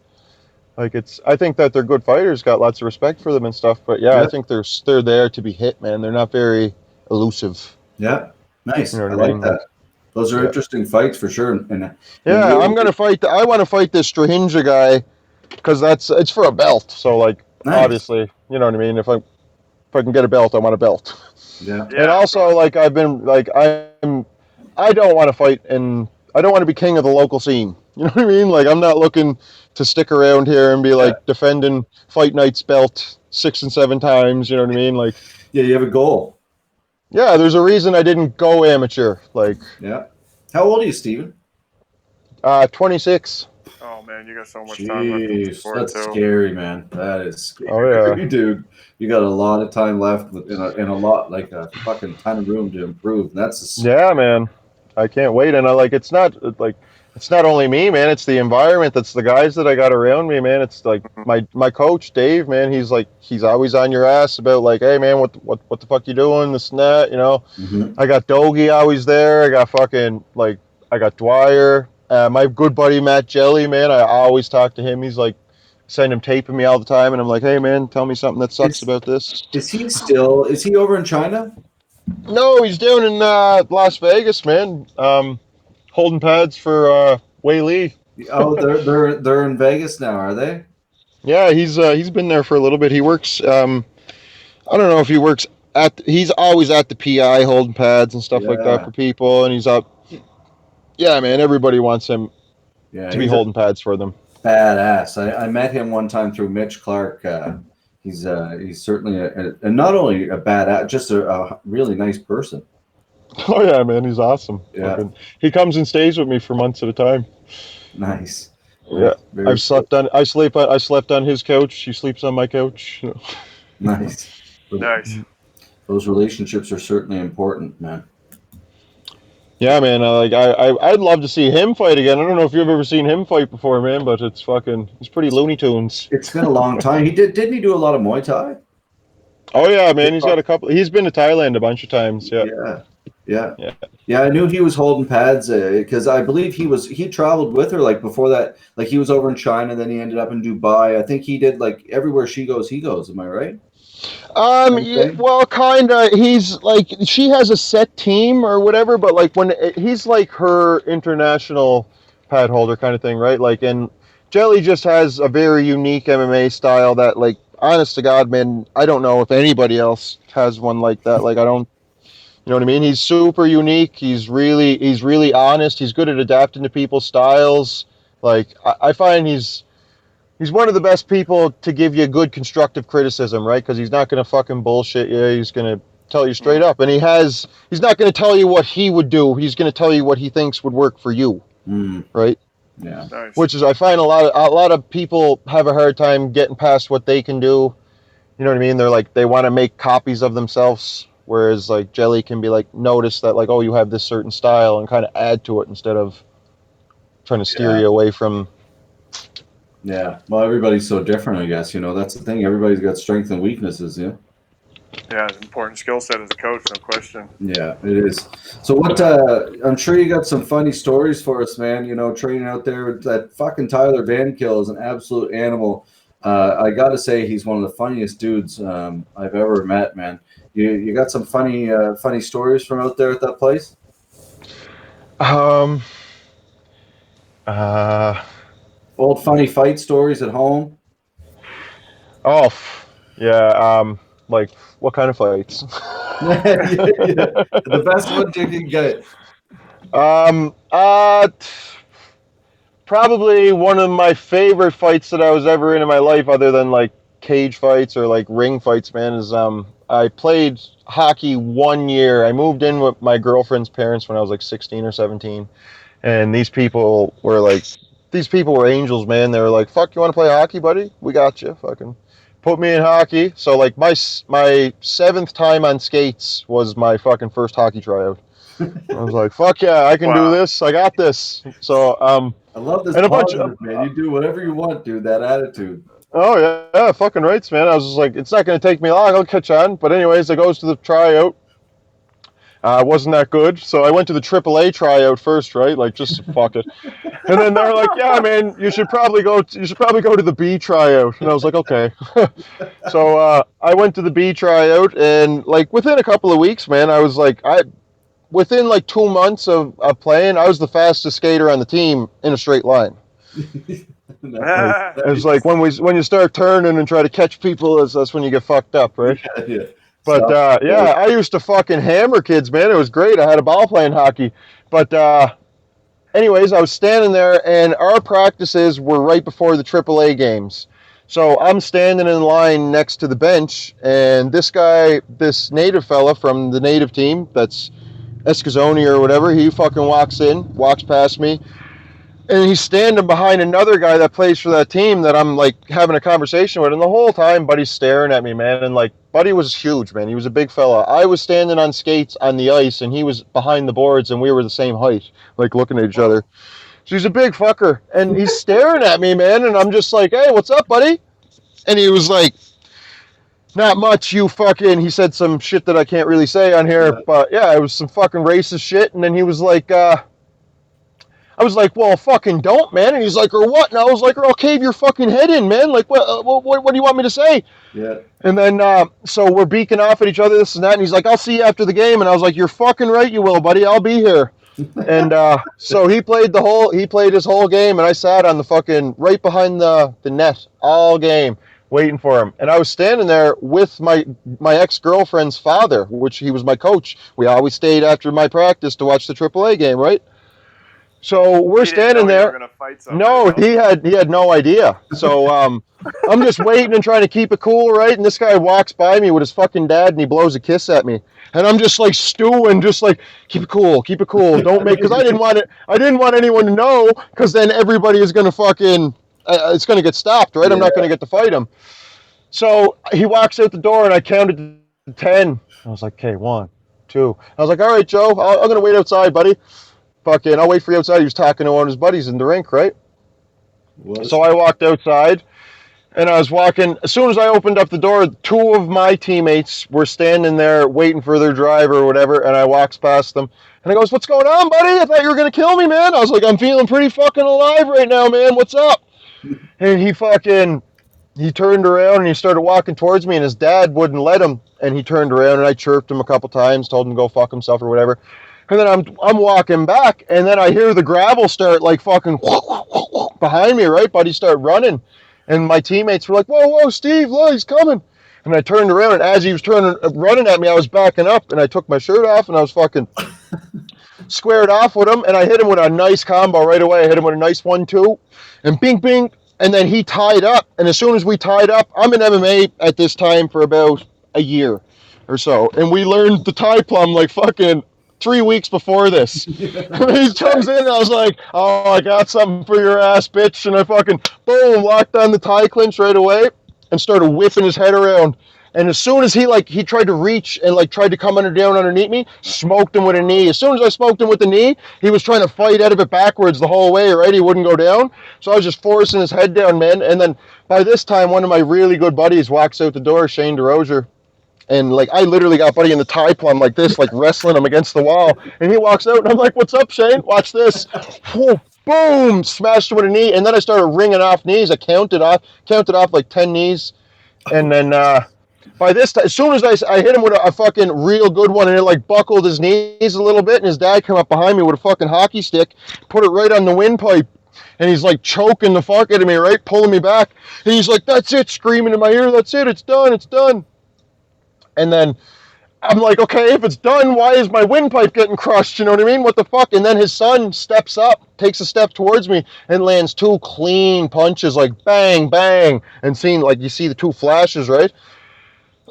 Like I think that they're good fighters. Got lots of respect for them and stuff. But yeah. I think they're there to be hit, man. They're not very elusive. Yeah, nice. You know I what I like mean? that. Those are interesting fights for sure. And I'm gonna fight. I want to fight this Strahinja guy because it's for a belt. So like, nice. Obviously, you know what I mean. If I can get a belt, I want a belt. Yeah. And also, like, I've been like, I don't want to fight, and I don't want to be king of the local scene. You know what I mean? Like, I'm not looking to stick around here and be like defending Fight Night's belt 6 and 7 times. You know what I mean? Like, yeah, you have a goal. Yeah, there's a reason I didn't go amateur. Like, yeah. How old are you, Steven? 26. Oh man, you got so much time left in the sport, that's too. scary, man. That is scary. Oh yeah, dude. You got a lot of time left in a lot, like a fucking ton of room to improve. Yeah, man. I can't wait, and it's not only me, man. It's the environment. That's the guys that I got around me, man. It's like my coach, Dave, man. He's always on your ass about like, hey, man, what the fuck you doing? This and that, Mm-hmm. I got Dogie always there. I got Dwyer. My good buddy Matt Jelly, man. I always talk to him. He's like, send him taping me all the time, and I'm like, hey, man, tell me something that sucks about this. Is he over in China? No, he's down in Las Vegas, man. Holding pads for Wei Lee. Oh, they're in Vegas now, are they? Yeah, he's been there for a little bit. He works. I don't know if he works he's always at the PI holding pads and stuff like that for people, and he's up. Yeah, man, everybody wants him to be holding pads for them. Badass. I met him one time through Mitch Clark. He's certainly and not only a badass, just a really nice person. Oh yeah, man, he's awesome. Yeah, he comes and stays with me for months at a time. Nice. Yeah, I slept on his couch. He sleeps on my couch. Nice. Nice. Those relationships are certainly important, man. Yeah, man. I'd love to see him fight again. I don't know if you've ever seen him fight before, man, but he's pretty Looney Tunes. It's been a long time. Didn't he do a lot of Muay Thai? Oh yeah, man. He's got a couple. He's been to Thailand a bunch of times. Yeah. I knew he was holding pads because I believe he traveled with her like before that. Like he was over in China, then he ended up in Dubai. I think he did like everywhere she goes, he goes. Am I right? Yeah, well, kinda. He's like, she has a set team or whatever, but like when he's like her international pad holder kind of thing, right? Like, and Jelly just has a very unique MMA style that, like, honest to God, man, I don't know if anybody else has one like that. Like, I don't, you know what I mean? He's super unique. He's really honest. He's good at adapting to people's styles. Like, I find he's one of the best people to give you good constructive criticism, right? Because he's not going to fucking bullshit you. He's going to tell you straight up. And he's not going to tell you what he would do. He's going to tell you what he thinks would work for you, right? Yeah. Nice. Which is, I find a lot of people have a hard time getting past what they can do. You know what I mean? They're like, they want to make copies of themselves. Whereas like Jelly can be like, notice that like, oh, you have this certain style, and kind of add to it instead of trying to steer you away from. Yeah, well, everybody's so different, I guess. That's the thing. Everybody's got strengths and weaknesses. Yeah. Yeah, it's an important skill set as a coach, no question. Yeah, it is. So what? I'm sure you got some funny stories for us, man. Training out there. That fucking Tyler Van Kill is an absolute animal. I got to say, he's one of the funniest dudes I've ever met, man. You got some funny stories from out there at that place? Old funny fight stories at home? Oh, yeah. Like, what kind of fights? The best one you can get. Probably one of my favorite fights that I was ever in my life, other than like cage fights or like ring fights, man, is I played hockey 1 year. I moved in with my girlfriend's parents when I was like 16 or 17, and these people were angels, man. They were like, "Fuck, you want to play hockey, buddy? We got you." Fucking put me in hockey. So like my seventh time on skates was my fucking first hockey tryout. I was like, "Fuck yeah, I can do this. I got this." So I love this and a bunch positive, of man. You do whatever you want, dude. That attitude. oh yeah, fucking rights, man. I was just like, it's not going to take me long. I'll catch on. But anyways, I goes to the tryout. Wasn't that good, so I went to the AAA tryout first, right? Like, just fuck it. And then they're like, "Yeah, man, you should probably go to the B tryout." And I was like, "Okay." So I went to the B tryout, and like within a couple of weeks, man, I was like, within like 2 months of playing, I was the fastest skater on the team in a straight line. It's like when you start turning and try to catch people, that's when you get fucked up, right? Yeah. But I used to fucking hammer kids, man. It was great. I had a ball playing hockey. But anyways, I was standing there, and our practices were right before the AAA games. So I'm standing in line next to the bench, and this native fella from the native team, that's Escazoni or whatever, he fucking walks past me, and he's standing behind another guy that plays for that team that I'm like having a conversation with, and the whole time Buddy's staring at me, man. And like Buddy was huge, man. He was a big fella. I was standing on skates on the ice, and he was behind the boards, and we were the same height, like looking at each other. So he's a big fucker, and he's staring at me, man. And I'm just like, "Hey, what's up, buddy?" And he was like, "Not much, you fucking," he said some shit that I can't really say on here, but yeah, it was some fucking racist shit. And then he was like, I was like, "Well, fucking don't, man." And he's like, "Or what?" And I was like, "Or I'll cave your fucking head in, man. Like, what do you want me to say?" Yeah. And then, so we're beaking off at each other, this and that. And he's like, "I'll see you after the game." And I was like, "You're fucking right, you will, buddy. I'll be here." And so he played his whole game, and I sat on the fucking right behind the net all game, waiting for him. And I was standing there with my ex-girlfriend's father, which he was my coach. We always stayed after my practice to watch the AAA game, right? So we're standing there. No, he had no idea. So I'm just waiting and trying to keep it cool, right? And this guy walks by me with his fucking dad, and he blows a kiss at me. And I'm just like stewing, just like, keep it cool, don't make, because I didn't want anyone to know, because then everybody is gonna fucking, it's gonna get stopped, right? Yeah. I'm not gonna get to fight him. So he walks out the door, and I counted to 10. I was like, "Okay, 1, 2." I was like, "All right, Joe, I'm gonna wait outside, buddy. Fucking, I'll wait for you outside." He was talking to one of his buddies in the rink, right? So I walked outside, and I was walking. As soon as I opened up the door, 2 of my teammates were standing there waiting for their drive or whatever, and I walks past them, and I goes, "What's going on, buddy? I thought you were going to kill me, man." I was like, "I'm feeling pretty fucking alive right now, man. What's up?" And he turned around, and he started walking towards me, and his dad wouldn't let him, and he turned around, and I chirped him a couple times, told him to go fuck himself or whatever. And then I'm walking back, and then I hear the gravel start like fucking behind me, right? Buddy start running, and my teammates were like, "Whoa, Steve, look, he's coming." And I turned around, and as he was running at me, I was backing up, and I took my shirt off, and I was fucking squared off with him, and I hit him with a nice combo right away. I hit him with a nice 1-2, and bing, bing, and then he tied up. And as soon as we tied up, I'm in MMA at this time for about a year or so, and we learned the tie plum like fucking 3 weeks before this. He comes in, and I was like, "Oh, I got something for your ass, bitch." And I fucking, boom, locked on the tie clinch right away and started whipping his head around. And as soon as he tried to reach and like tried to come down underneath me, smoked him with a knee. As soon as I smoked him with the knee, he was trying to fight out of it backwards the whole way, right? He wouldn't go down. So I was just forcing his head down, man. And then by this time, one of my really good buddies walks out the door, Shane DeRozier. And like I literally got Buddy in the tie plum like this, like wrestling him against the wall. And he walks out, and I'm like, "What's up, Shane? Watch this." Boom! Smashed him with a knee. And then I started ringing off knees. I counted off like 10 knees. And then by this time, as soon as I hit him with a fucking real good one, and it like buckled his knees a little bit, and his dad came up behind me with a fucking hockey stick, put it right on the windpipe. And he's like choking the fuck out of me, right? Pulling me back. And he's like, "That's it," screaming in my ear, "That's it, it's done, it's done." And then I'm like, okay, if it's done, why is my windpipe getting crushed? You know what I mean? What the fuck? And then his son steps up, takes a step towards me, and lands 2 clean punches, like bang, bang, and seeing, like, you see the 2 flashes, right?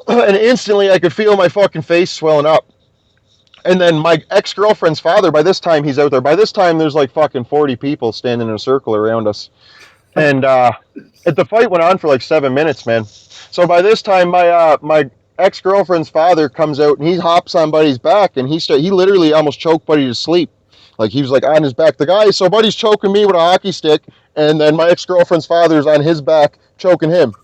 And instantly I could feel my fucking face swelling up. And then my ex-girlfriend's father, by this time he's out there. By this time there's like fucking 40 people standing in a circle around us. And the fight went on for like 7 minutes, man. So by this time, my ex-girlfriend's father comes out and he hops on Buddy's back and he literally almost choked Buddy to sleep. Like he was like on his back. So Buddy's choking me with a hockey stick, and then my ex-girlfriend's father's on his back choking him.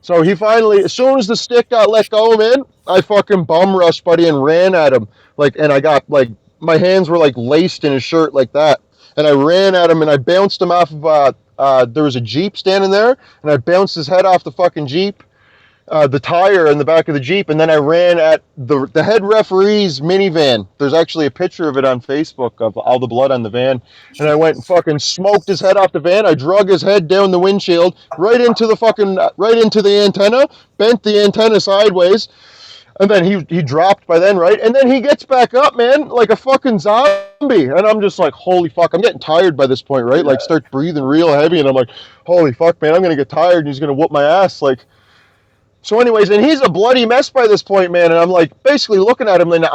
So he finally, as soon as the stick got let go, man, I fucking bum rushed Buddy and ran at him. Like, and I got like, my hands were like laced in his shirt like that. And I ran at him and I bounced him off of, there was a Jeep standing there, and I bounced his head off the fucking Jeep, the tire in the back of the Jeep, and then I ran at the head referee's minivan. There's actually a picture of it on Facebook of all the blood on the van. And I went and fucking smoked his head off the van. I drug his head down the windshield, right into the antenna, bent the antenna sideways. And then he dropped by then, right? And then he gets back up, man, like a fucking zombie. And I'm just like, holy fuck, I'm getting tired by this point, right? Yeah. Like, start breathing real heavy, and I'm like, holy fuck, man, I'm going to get tired, and he's going to whoop my ass. Like, so anyways, and he's a bloody mess by this point, man. And I'm like, basically looking at him, and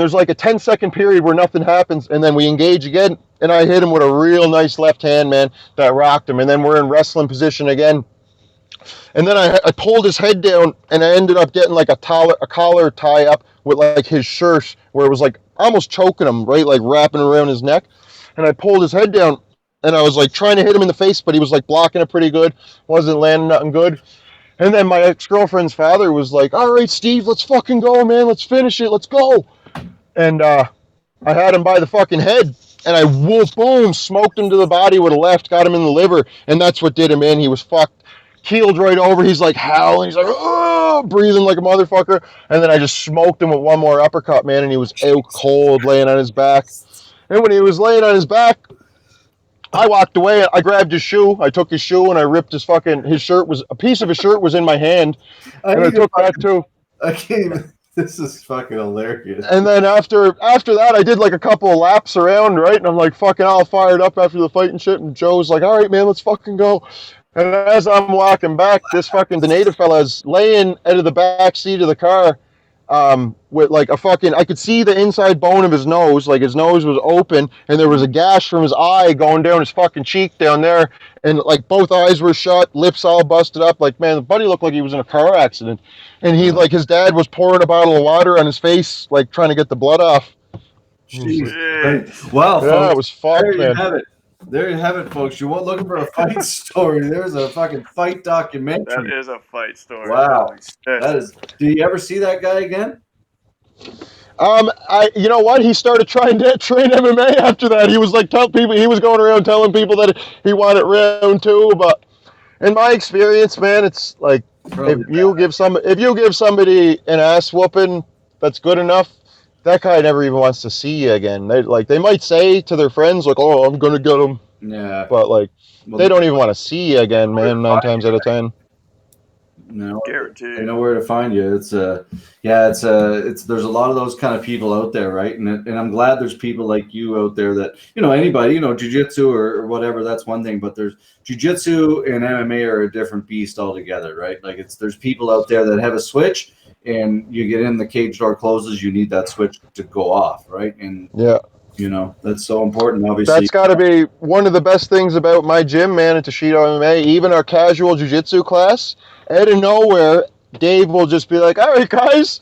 there's like a 10-second period where nothing happens. And then we engage again, and I hit him with a real nice left hand, man, that rocked him. And then we're in wrestling position again. And then I pulled his head down, and I ended up getting like a collar tie up with like his shirt, where it was like almost choking him, right? Like wrapping around his neck. And I pulled his head down, and I was like trying to hit him in the face, but he was like blocking it pretty good. Wasn't landing nothing good. And then my ex-girlfriend's father was like, all right, Steve, let's fucking go, man. Let's finish it. Let's go. And I had him by the fucking head, and I boom, smoked him to the body with a left, got him in the liver, and that's what did him in. He was fucked. Keeled right over. He's like howling. He's like, oh, breathing like a motherfucker. And then I just smoked him with one more uppercut, man, and he was out cold, laying on his back. And when he was laying on his back, I walked away. I grabbed his shoe. I took his shoe and I ripped his shirt. A piece of his shirt was in my hand, and I took that too. I can't even. This is fucking hilarious. And then after that, I did like a couple of laps around, right? And I'm like fucking all fired up after the fight and shit. And Joe's like, all right, man, let's fucking go. And as I'm walking back, the native fella's laying out of the back seat of the car, with like I could see the inside bone of his nose, like his nose was open, and there was a gash from his eye going down his fucking cheek down there, and like both eyes were shut, lips all busted up. Like, man, the buddy looked like he was in a car accident, and his dad was pouring a bottle of water on his face, like trying to get the blood off. Jeez. Wow, yeah, folks, it was fucked, man. There you have it, folks. You weren't looking for a fight story. There's a fucking fight documentary. That is a fight story. Wow. That is. Did you ever see that guy again? You know what? He started trying to train MMA after that. He was like he was going around telling people that he wanted round 2. But in my experience, man, it's like if you give somebody an ass whooping that's good enough, that guy never even wants to see you again. They might say to their friends like, "Oh, I'm gonna get him," yeah, but like they don't even want to see you again, man. 9 times out of 10. No, guaranteed. They know where to find you. It's there's a lot of those kind of people out there, right? And I'm glad there's people like you out there that, anybody, jiu-jitsu or whatever, that's one thing, but there's jiu-jitsu and MMA are a different beast altogether, right? Like there's people out there that have a switch, and you get in, the cage door closes, you need that switch to go off, right? And yeah, that's so important, obviously. That's got to be one of the best things about my gym, man, at Toshido MMA. Even our casual jiu-jitsu class, out of nowhere, Dave will just be like, all right, guys,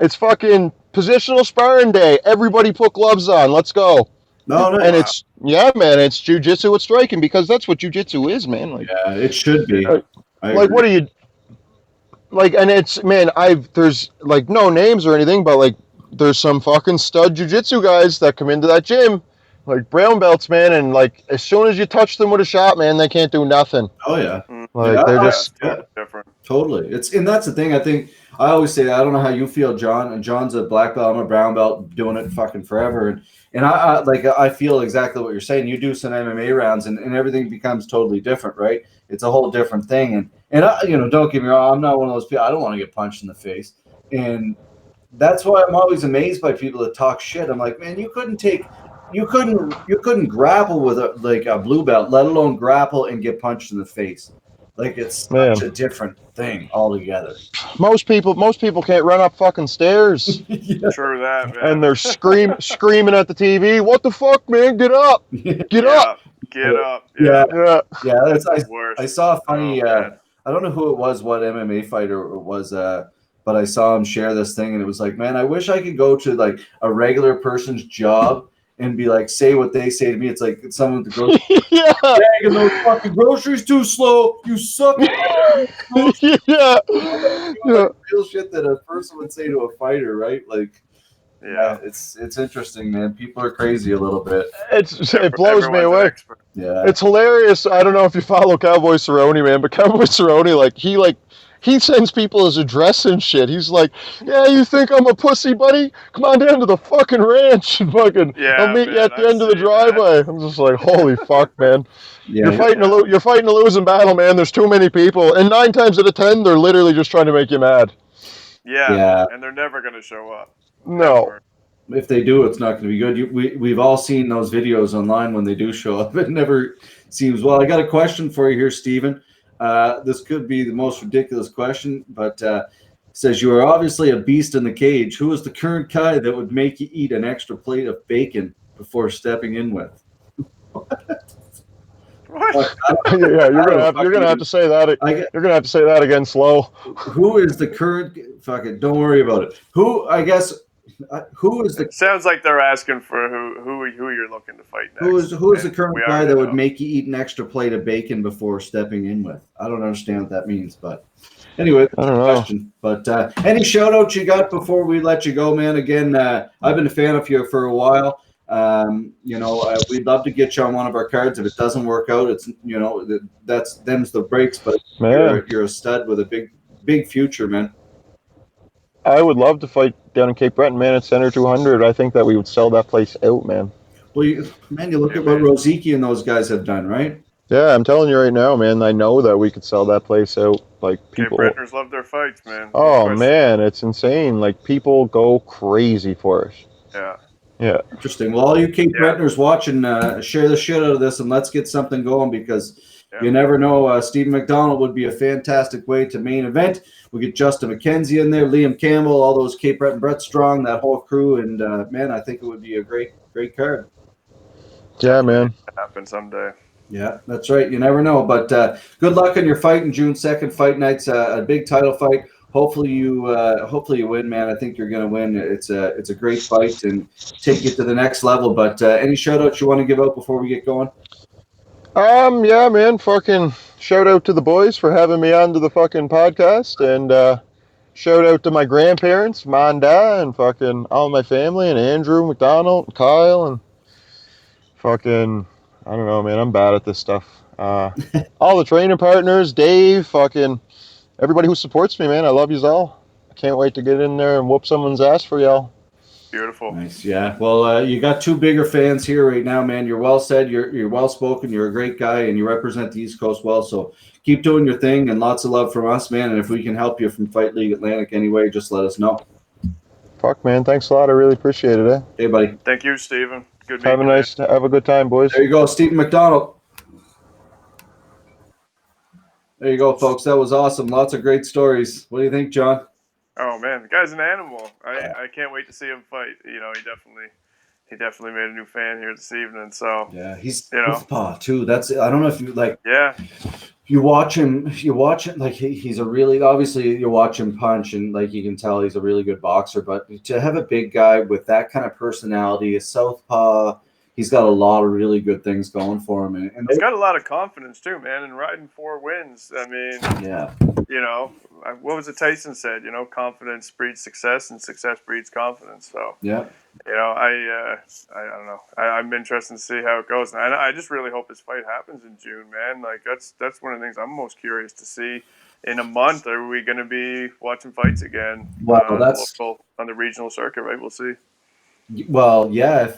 it's fucking positional sparring day. Everybody put gloves on. Let's go. No. And it's jiu-jitsu with striking, because that's what jiu-jitsu is, man. Like, yeah, it should be. Like, what are you... Like, and it's, man, there's, like, no names or anything, but, like, there's some fucking stud jiu-jitsu guys that come into that gym, like brown belts, man, and, like, as soon as you touch them with a shot, man, they can't do nothing. Oh, yeah. Like, they're just... different. Totally. And that's the thing, I think, I always say that, I don't know how you feel, John, and John's a black belt, I'm a brown belt, doing it fucking forever, and I feel exactly what you're saying. You do some MMA rounds, and everything becomes totally different, right? It's a whole different thing, and I, don't get me wrong, I'm not one of those people, I don't want to get punched in the face, that's why I'm always amazed by people that talk shit. I'm like, man, you couldn't grapple with a blue belt, let alone grapple and get punched in the face. Like, it's Man. such a different thing altogether. Most people can't run up fucking stairs. Yeah. True that, man. And they're screaming at the TV. What the fuck, man? Get up! Get up! Get up. Yeah. Yeah. Yeah, That's the worst. I saw a funny. Oh, I don't know who it was, what MMA fighter it was, but I saw him share this thing, and it was like, man, I wish I could go to like a regular person's job and be like, say what they say to me. It's like someone with the grocery Yeah. bagging those fucking groceries too slow. You suck. Yeah. Like real shit that a person would say to a fighter, right? Like, yeah, it's interesting, man. People are crazy a little bit. It blows me away. Yeah, it's hilarious. I don't know if you follow Cowboy Cerrone, man, but Cowboy Cerrone, he sends people his address and shit. He's like, yeah, you think I'm a pussy, buddy? Come on down to the fucking ranch and fucking, I'll meet you at the end of the driveway. I'm just like, holy fuck, man. Yeah, you're fighting a losing battle, man. There's too many people, and 9 times out of 10, they're literally just trying to make you mad. Yeah. And they're never gonna show up. No. Never. If they do, it's not going to be good. We've all seen those videos online when they do show up. It never seems well. I got a question for you here, Stephen. This could be the most ridiculous question, but it says you are obviously a beast in the cage. Who is the current guy that would make you eat an extra plate of bacon before stepping in with? What? Yeah, you're gonna have to say that. You're gonna have to say that again slow. Who is the current? Fuck it. Don't worry about it. Who? I guess. Who is the? It sounds like they're asking for who you're looking to fight next. Who is the current guy that would make you eat an extra plate of bacon before stepping in with? I don't understand what that means, but anyway, that's a question. But any shout outs you got before we let you go, man? Again, I've been a fan of you for a while. We'd love to get you on one of our cards. If it doesn't work out, it's that's them's the breaks. But you're a stud with a big future, man. I would love to fight down in Cape Breton, man, at Center 200. I think that we would sell that place out, man. Well, you look at what Rosicky and those guys have done, right? Yeah, I'm telling you right now, man. I know that we could sell that place out. Like people, Cape Bretoners love their fights, man. Oh man, it's insane. Like people go crazy for it. Yeah. Yeah. Interesting. Well, all you Cape Bretoners watching, share the shit out of this and let's get something going because you never know. Stephen Macdonald would be a fantastic way to main event. We get Justin McKenzie in there, Liam Campbell, all those Cape Breton, Brett Strong, that whole crew, and man, I think it would be a great card. Yeah, man. It'll happen someday. Yeah, that's right. You never know. But good luck on your fight in June 2nd. Fight night's a big title fight. Hopefully you win, man. I think you're going to win. It's a great fight and take you to the next level. But any shout outs you want to give out before we get going? Yeah, man. Fucking shout out to the boys for having me onto the fucking podcast, and shout out to my grandparents, Ma and Dad, and fucking all my family, and Andrew McDonald, and Kyle, and fucking I don't know, man. I'm bad at this stuff. All the training partners, Dave, fucking everybody who supports me, man. I love yous all. I can't wait to get in there and whoop someone's ass for y'all. Beautiful. Nice, yeah. Well, you got 2 bigger fans here right now, man. You're well said. You're well spoken. You're a great guy, and you represent the East Coast well. So keep doing your thing, and lots of love from us, man. And if we can help you from Fight League Atlantic anyway, just let us know. Fuck, man. Thanks a lot. I really appreciate it. Hey, buddy. Thank you, Stephen. Good. Have a good time, boys. There you go, Stephen Macdonald. There you go, folks. That was awesome. Lots of great stories. What do you think, John? Oh man, the guy's an animal. I can't wait to see him fight. You know, he definitely made a new fan here this evening. So yeah, he's too. That's I don't know if you like. Yeah. You watch him like he's a really obviously you watch him punch and like you can tell he's a really good boxer. But to have a big guy with that kind of personality, a southpaw. He's got a lot of really good things going for him. And he's got a lot of confidence, too, man, and riding 4 wins. I mean, you know, what was it Tyson said? You know, confidence breeds success, and success breeds confidence. So, you know, I don't know. I'm interested to see how it goes. And I just really hope this fight happens in June, man. Like, that's one of the things I'm most curious to see. In a month, are we going to be watching fights again? Well, that's on the regional circuit, right? We'll see. Well, yeah,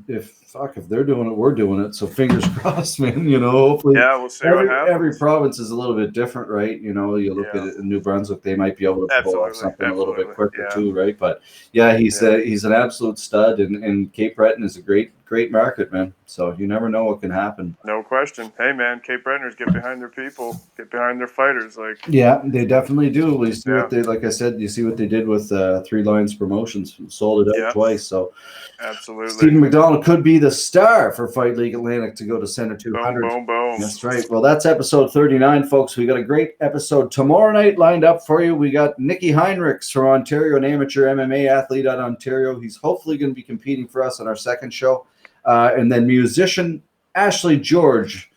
if they're doing it, we're doing it. So fingers crossed, man. Hopefully Yeah, we'll see what every happens. province is a little bit different, right? You look at Yeah. it in New Brunswick, they might be able to pull off something a little bit quicker Yeah. too, right? But yeah, he's an absolute stud, and Cape Breton is a great market, man. So you never know what can happen. No question. Hey, man, Cape Bretoners get behind their people, get behind their fighters. Like, yeah, they definitely do. You see what they, like I said, you see what they did with Three Lions Promotions, sold it out twice. So absolutely, Stephen McDonald could be the star for Fight League Atlantic to go to Center 200. Boom, boom, boom. That's right. Well, that's episode 39, folks. We got a great episode tomorrow night lined up for you. We got Nicky Heinrichs from Ontario, an amateur MMA athlete out of Ontario. He's hopefully going to be competing for us on our second show. And then musician Ashley George.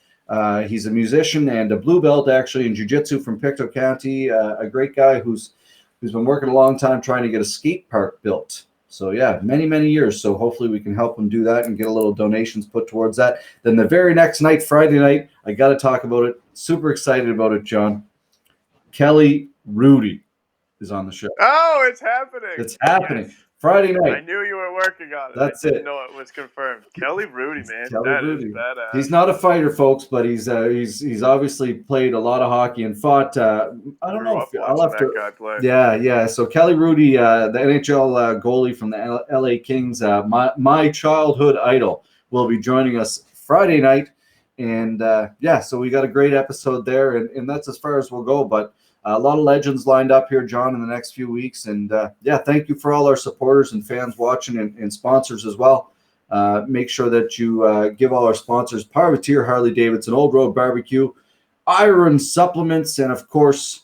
He's a musician and a blue belt actually in jiu-jitsu from Pictou County. A great guy who's been working a long time trying to get a skate park built. So yeah, many years. So hopefully we can help him do that and get a little donations put towards that. Then the very next night, Friday night, I got to talk about it. Super excited about it, John. Kelly Rudy is on the show. Oh, it's happening. It's happening. Yes. Friday night. I knew you were working on it. That's I didn't know it was confirmed. Kelly Rudy, man. Kelly That Rudy. is badass. He's not a fighter, folks, but he's obviously played a lot of hockey and fought. I don't know if I'll have to. Guy play. Yeah. So Kelly Rudy, the NHL goalie from the LA Kings, my childhood idol, will be joining us Friday night, and so we got a great episode there, and that's as far as we'll go, but. A lot of legends lined up here, John, in the next few weeks. And, thank you for all our supporters and fans watching and sponsors as well. Make sure that you give all our sponsors Privateer, Harley-Davidson, Old Road Barbecue, Iron Supplements, and, of course,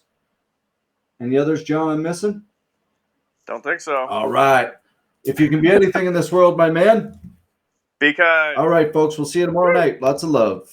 any others, John, I'm missing? Don't think so. All right. If you can be anything in this world, my man. Be kind. All right, folks. We'll see you tomorrow night. Lots of love.